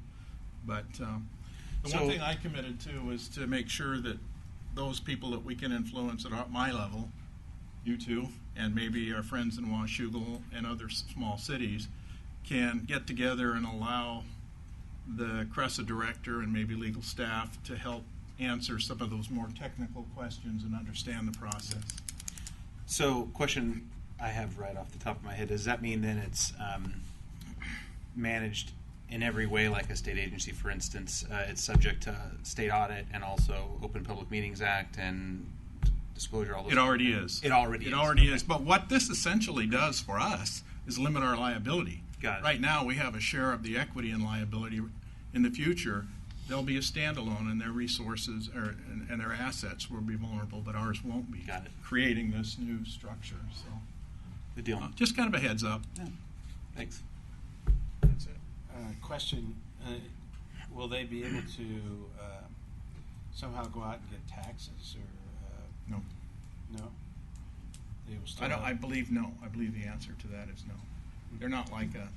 But the one thing I committed to was to make sure that those people that we can influence at my level, you two, and maybe our friends in Washougal and other small cities, can get together and allow the Cressa director and maybe legal staff to help answer some of those more technical questions and understand the process. So, question I have right off the top of my head, does that mean then it's managed in every way like a state agency? For instance, it's subject to state audit and also Open Public Meetings Act and disclosure, all those It already is. It already is. But what this essentially does for us is limit our liability. Got it. Right now, we have a share of the equity and liability. In the future, they'll be a standalone, and their resources and their assets will be vulnerable, but ours won't be. Got it. Creating this new structure. So, good deal. Just kind of a heads up. Yeah. Thanks. That's it. Question: will they be able to somehow go out and get taxes, or no? No. They will still. I believe no. I believe the answer to that is no. They're not like a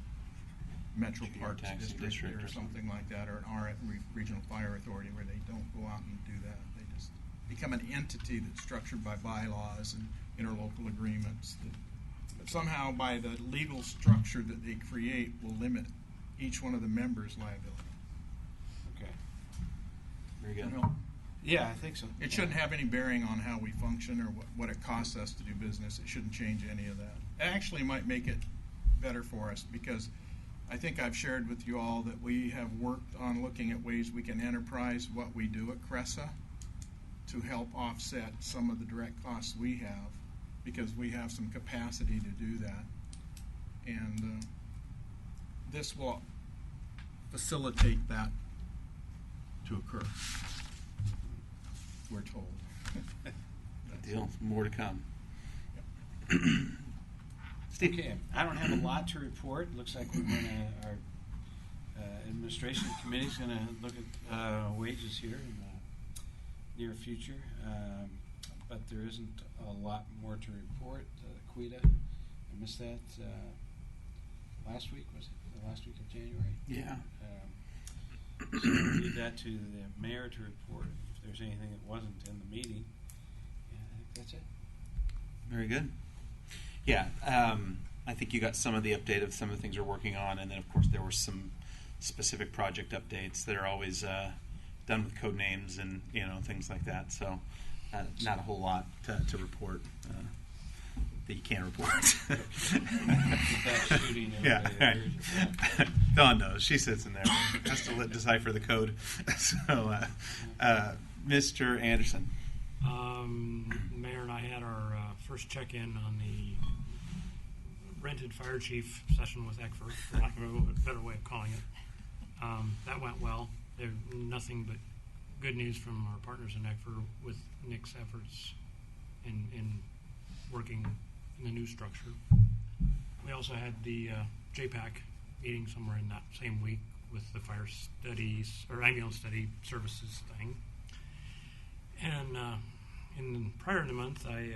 Metro Parks district or something like that, or an Regional Fire Authority, where they don't go out and do that. They just become an entity that's structured by bylaws and interlocal agreements that somehow, by the legal structure that they create, will limit each one of the members' liability. Okay. Very good. Yeah, I think so. It shouldn't have any bearing on how we function or what it costs us to do business. It shouldn't change any of that. It actually might make it better for us, because I think I've shared with you all that we have worked on looking at ways we can enterprise what we do at Cressa to help offset some of the direct costs we have, because we have some capacity to do that. And this will facilitate that to occur, we're told. Good deal. More to come. Yep. Okay, I don't have a lot to report. Looks like our administration committee is going to look at wages here in the near future, but there isn't a lot more to report. CWEDA, I missed that last week, was it? The last week of January? Yeah. So we'll leave that to the mayor to report if there's anything that wasn't in the meeting. And I think that's it. Very good. Yeah, I think you got some of the update of some of the things we're working on, and then of course there were some specific project updates that are always done with code names and things like that. So not a whole lot to report that you can't report. Yeah, right. Dawn knows. She sits in there and has to decipher the code. So, Mr. Anderson. Mayor and I had our first check-in on the rented fire chief session with Eckford, for lack of a better way of calling it. That went well. There's nothing but good news from our partners in Eckford with Nick's efforts in working in the new structure. We also had the JPAC meeting somewhere in that same week with the fire studies or ambulance study services thing. And prior in the month, I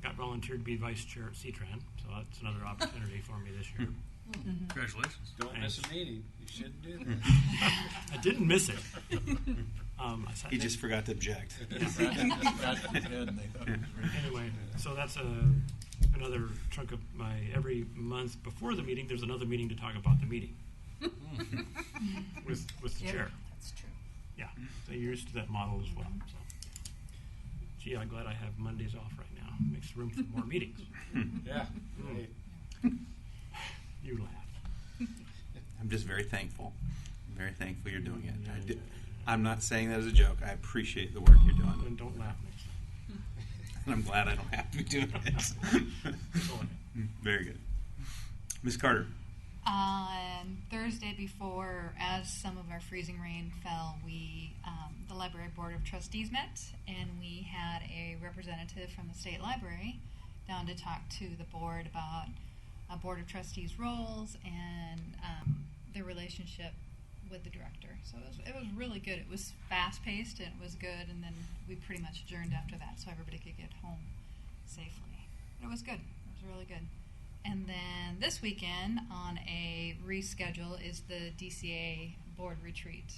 got volunteered to be vice chair at CTRAN, so that's another opportunity for me this year. Congratulations. Don't miss a meeting. You shouldn't do that. I didn't miss it. He just forgot to object. Anyway, so that's another chunk of my every month before the meeting. There's another meeting to talk about the meeting with the chair. That's true. Yeah, so you're used to that model as well. So, gee, I'm glad I have Mondays off right now. Makes room for more meetings. Yeah. Mm. You laugh. I'm just very thankful. I'm very thankful you're doing it. I'm not saying that as a joke. I appreciate the work you're doing. And don't laugh next time. And I'm glad I don't have to be doing it. Very good. Ms. Carter. Thursday before, as some of our freezing rain fell, the Library Board of Trustees met, and we had a representative from the State Library down to talk to the board about Board of Trustees roles and their relationship with the director. So it was really good. It was fast-paced, and it was good, and then we pretty much adjourned after that so everybody could get home safely. But it was good. It was really good. And then this weekend on a reschedule is the DCA board retreat,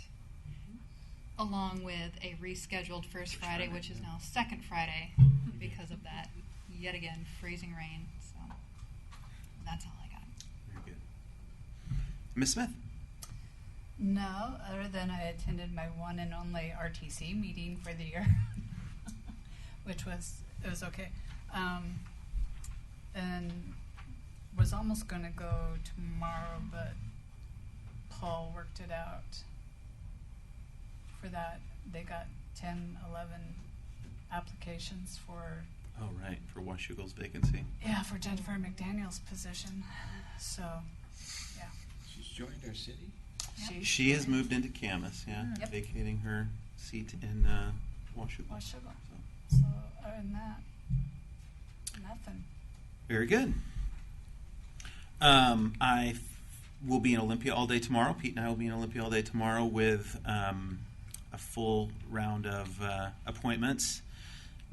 along with a rescheduled first Friday, which is now second Friday because of that, yet again, freezing rain. So that's all I got. Very good. Ms. Smith. No, other than I attended my one and only RTC meeting for the year, which was okay. And was almost going to go tomorrow, but Paul worked it out for that. They got 10, 11 applications for... Oh, right, for Washougal's vacancy. Yeah, for Jennifer McDaniel's position. So, yeah. She's joined our city? Yep. She has moved into Camas, Yep. vacating her seat in Washougal. Washougal. So, other than that, nothing. Very good. Will be in Olympia all day tomorrow. Pete and I will be in Olympia all day tomorrow with a full round of appointments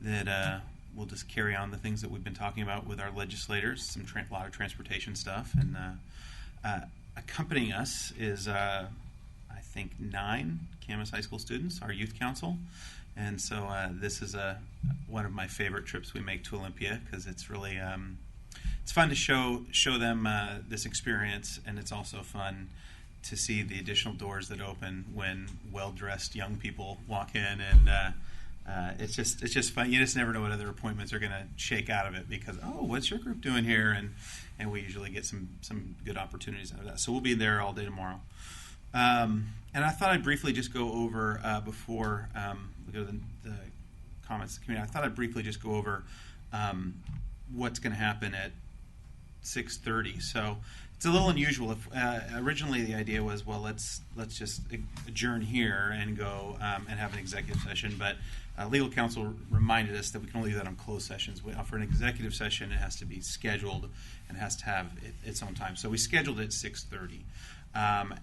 that we'll just carry on the things that we've been talking about with our legislators, a lot of transportation stuff. And accompanying us is, I think, 9 Camas High School students, our youth council. And so this is one of my favorite trips we make to Olympia because it's really... it's fun to show them this experience, and it's also fun to see the additional doors that open when well-dressed young people walk in, and it's just fun. You just never know what other appointments are going to shake out of it because, oh, what's your group doing here? And we usually get some good opportunities out of that. So we'll be there all day tomorrow. And I thought I'd briefly just go over before we go to the comments of the community. I thought I'd briefly just go over what's going to happen at 6:30. So it's a little unusual. If originally the idea was, well, let's just adjourn here and go and have an executive session. But legal counsel reminded us that we can only do that on closed sessions. For an executive session, it has to be scheduled and has to have its own time. So we scheduled it at 6:30,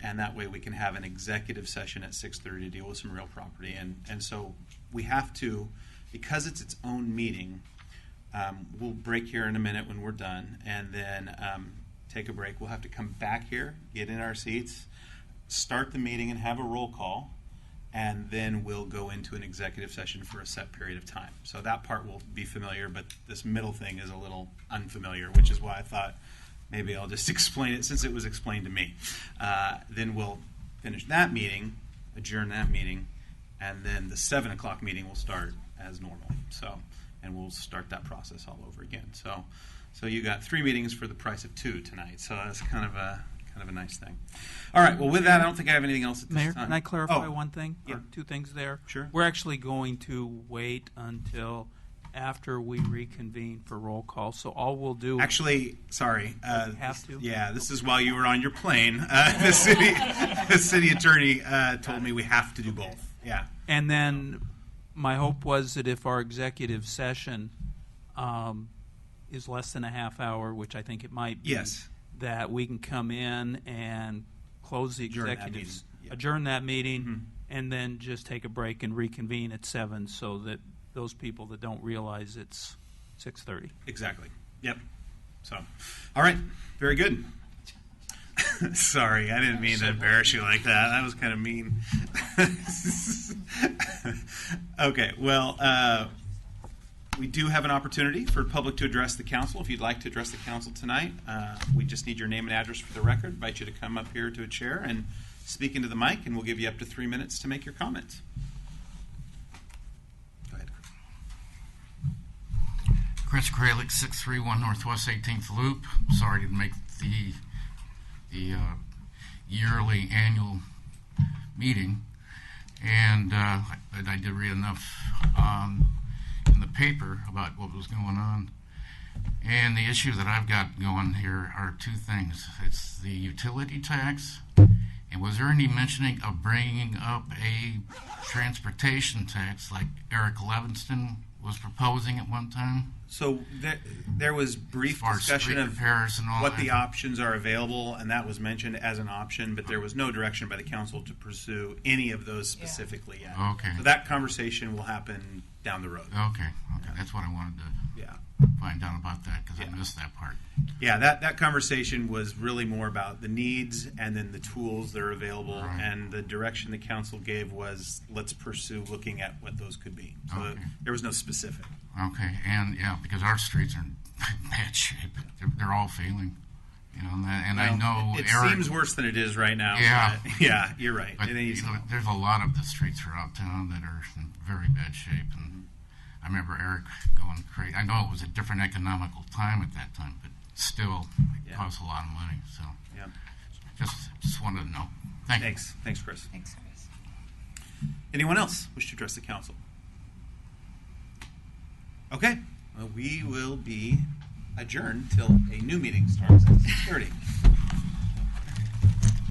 and that way we can have an executive session at 6:30 to deal with some real property. And so we have to, because it's its own meeting. We'll break here in a minute when we're done, and then take a break. We'll have to come back here, get in our seats, start the meeting, and have a roll call, and then we'll go into an executive session for a set period of time. So that part will be familiar, but this middle thing is a little unfamiliar, which is why I thought maybe I'll just explain it since it was explained to me. Then we'll finish that meeting, adjourn that meeting, and then the 7 o'clock meeting will start as normal. And we'll start that process all over again. So you got 3 meetings for the price of 2 tonight. So that's kind of a kind of a nice thing. All right. Well, with that, I don't think I have anything else at this Mayor, time. can I clarify Oh, one thing? yeah. Or two things there? Sure. We're actually going to wait until after we reconvene for roll call. So all we'll do. Actually, sorry. Have to? Yeah, this is while you were on your plane. The city attorney told me we have to do both. Yeah. And then my hope was that if our executive session is less than a half hour, which I think it might be, Yes. that we can come in and close the Adjourn that executives, meeting. Yeah. adjourn that meeting, Mhm. and then just take a break and reconvene at 7 so that those people that don't realize it's 6:30. Exactly. Yep. So, all right. Very good. Sorry, I didn't mean to embarrass you like that. That was kind of mean. Okay. Well, we do have an opportunity for public to address the council. If you'd like to address the council tonight, we just need your name and address for the record. Invite you to come up here to a chair and speak into the mic, and we'll give you up to 3 minutes to make your comments. Go ahead. Chris Kralik, 631 Northwest 18th Loop. Sorry to make the yearly annual meeting, and I did read enough in the paper about what was going on. And the issue that I've got going here are two things. It's the utility tax, and was there any mentioning of bringing up a transportation tax like Eric Levinston was proposing at one time? So there was brief As far as discussion street of repairs and all what that. the options are available, and that was mentioned as an option, but there was no direction by the council to pursue any of those specifically yet. Okay. So that conversation will happen down the road. Okay, that's what I wanted to find out about that, because I missed that part. Yeah, that conversation was really more about the needs and then the tools that are available, and the direction the council gave was let's pursue looking at what those could be. So Okay. there was no specific. Okay, and yeah, because our streets are in bad shape. They're all failing. You know, and I Well, know it Eric, seems worse than it is right now. Yeah, but yeah, you're right. But It needs you know, there's a lot of the streets throughout town that are in very bad shape, and I remember Eric going crazy. I know it was a different economical time at that time, but still, it costs a lot of money. So, yeah, just wanted to know. Thank you. Thanks, Chris. Thanks, Chris. Anyone else wish to address the council? Okay, well, we will be adjourned till a new meeting starts at 6:30.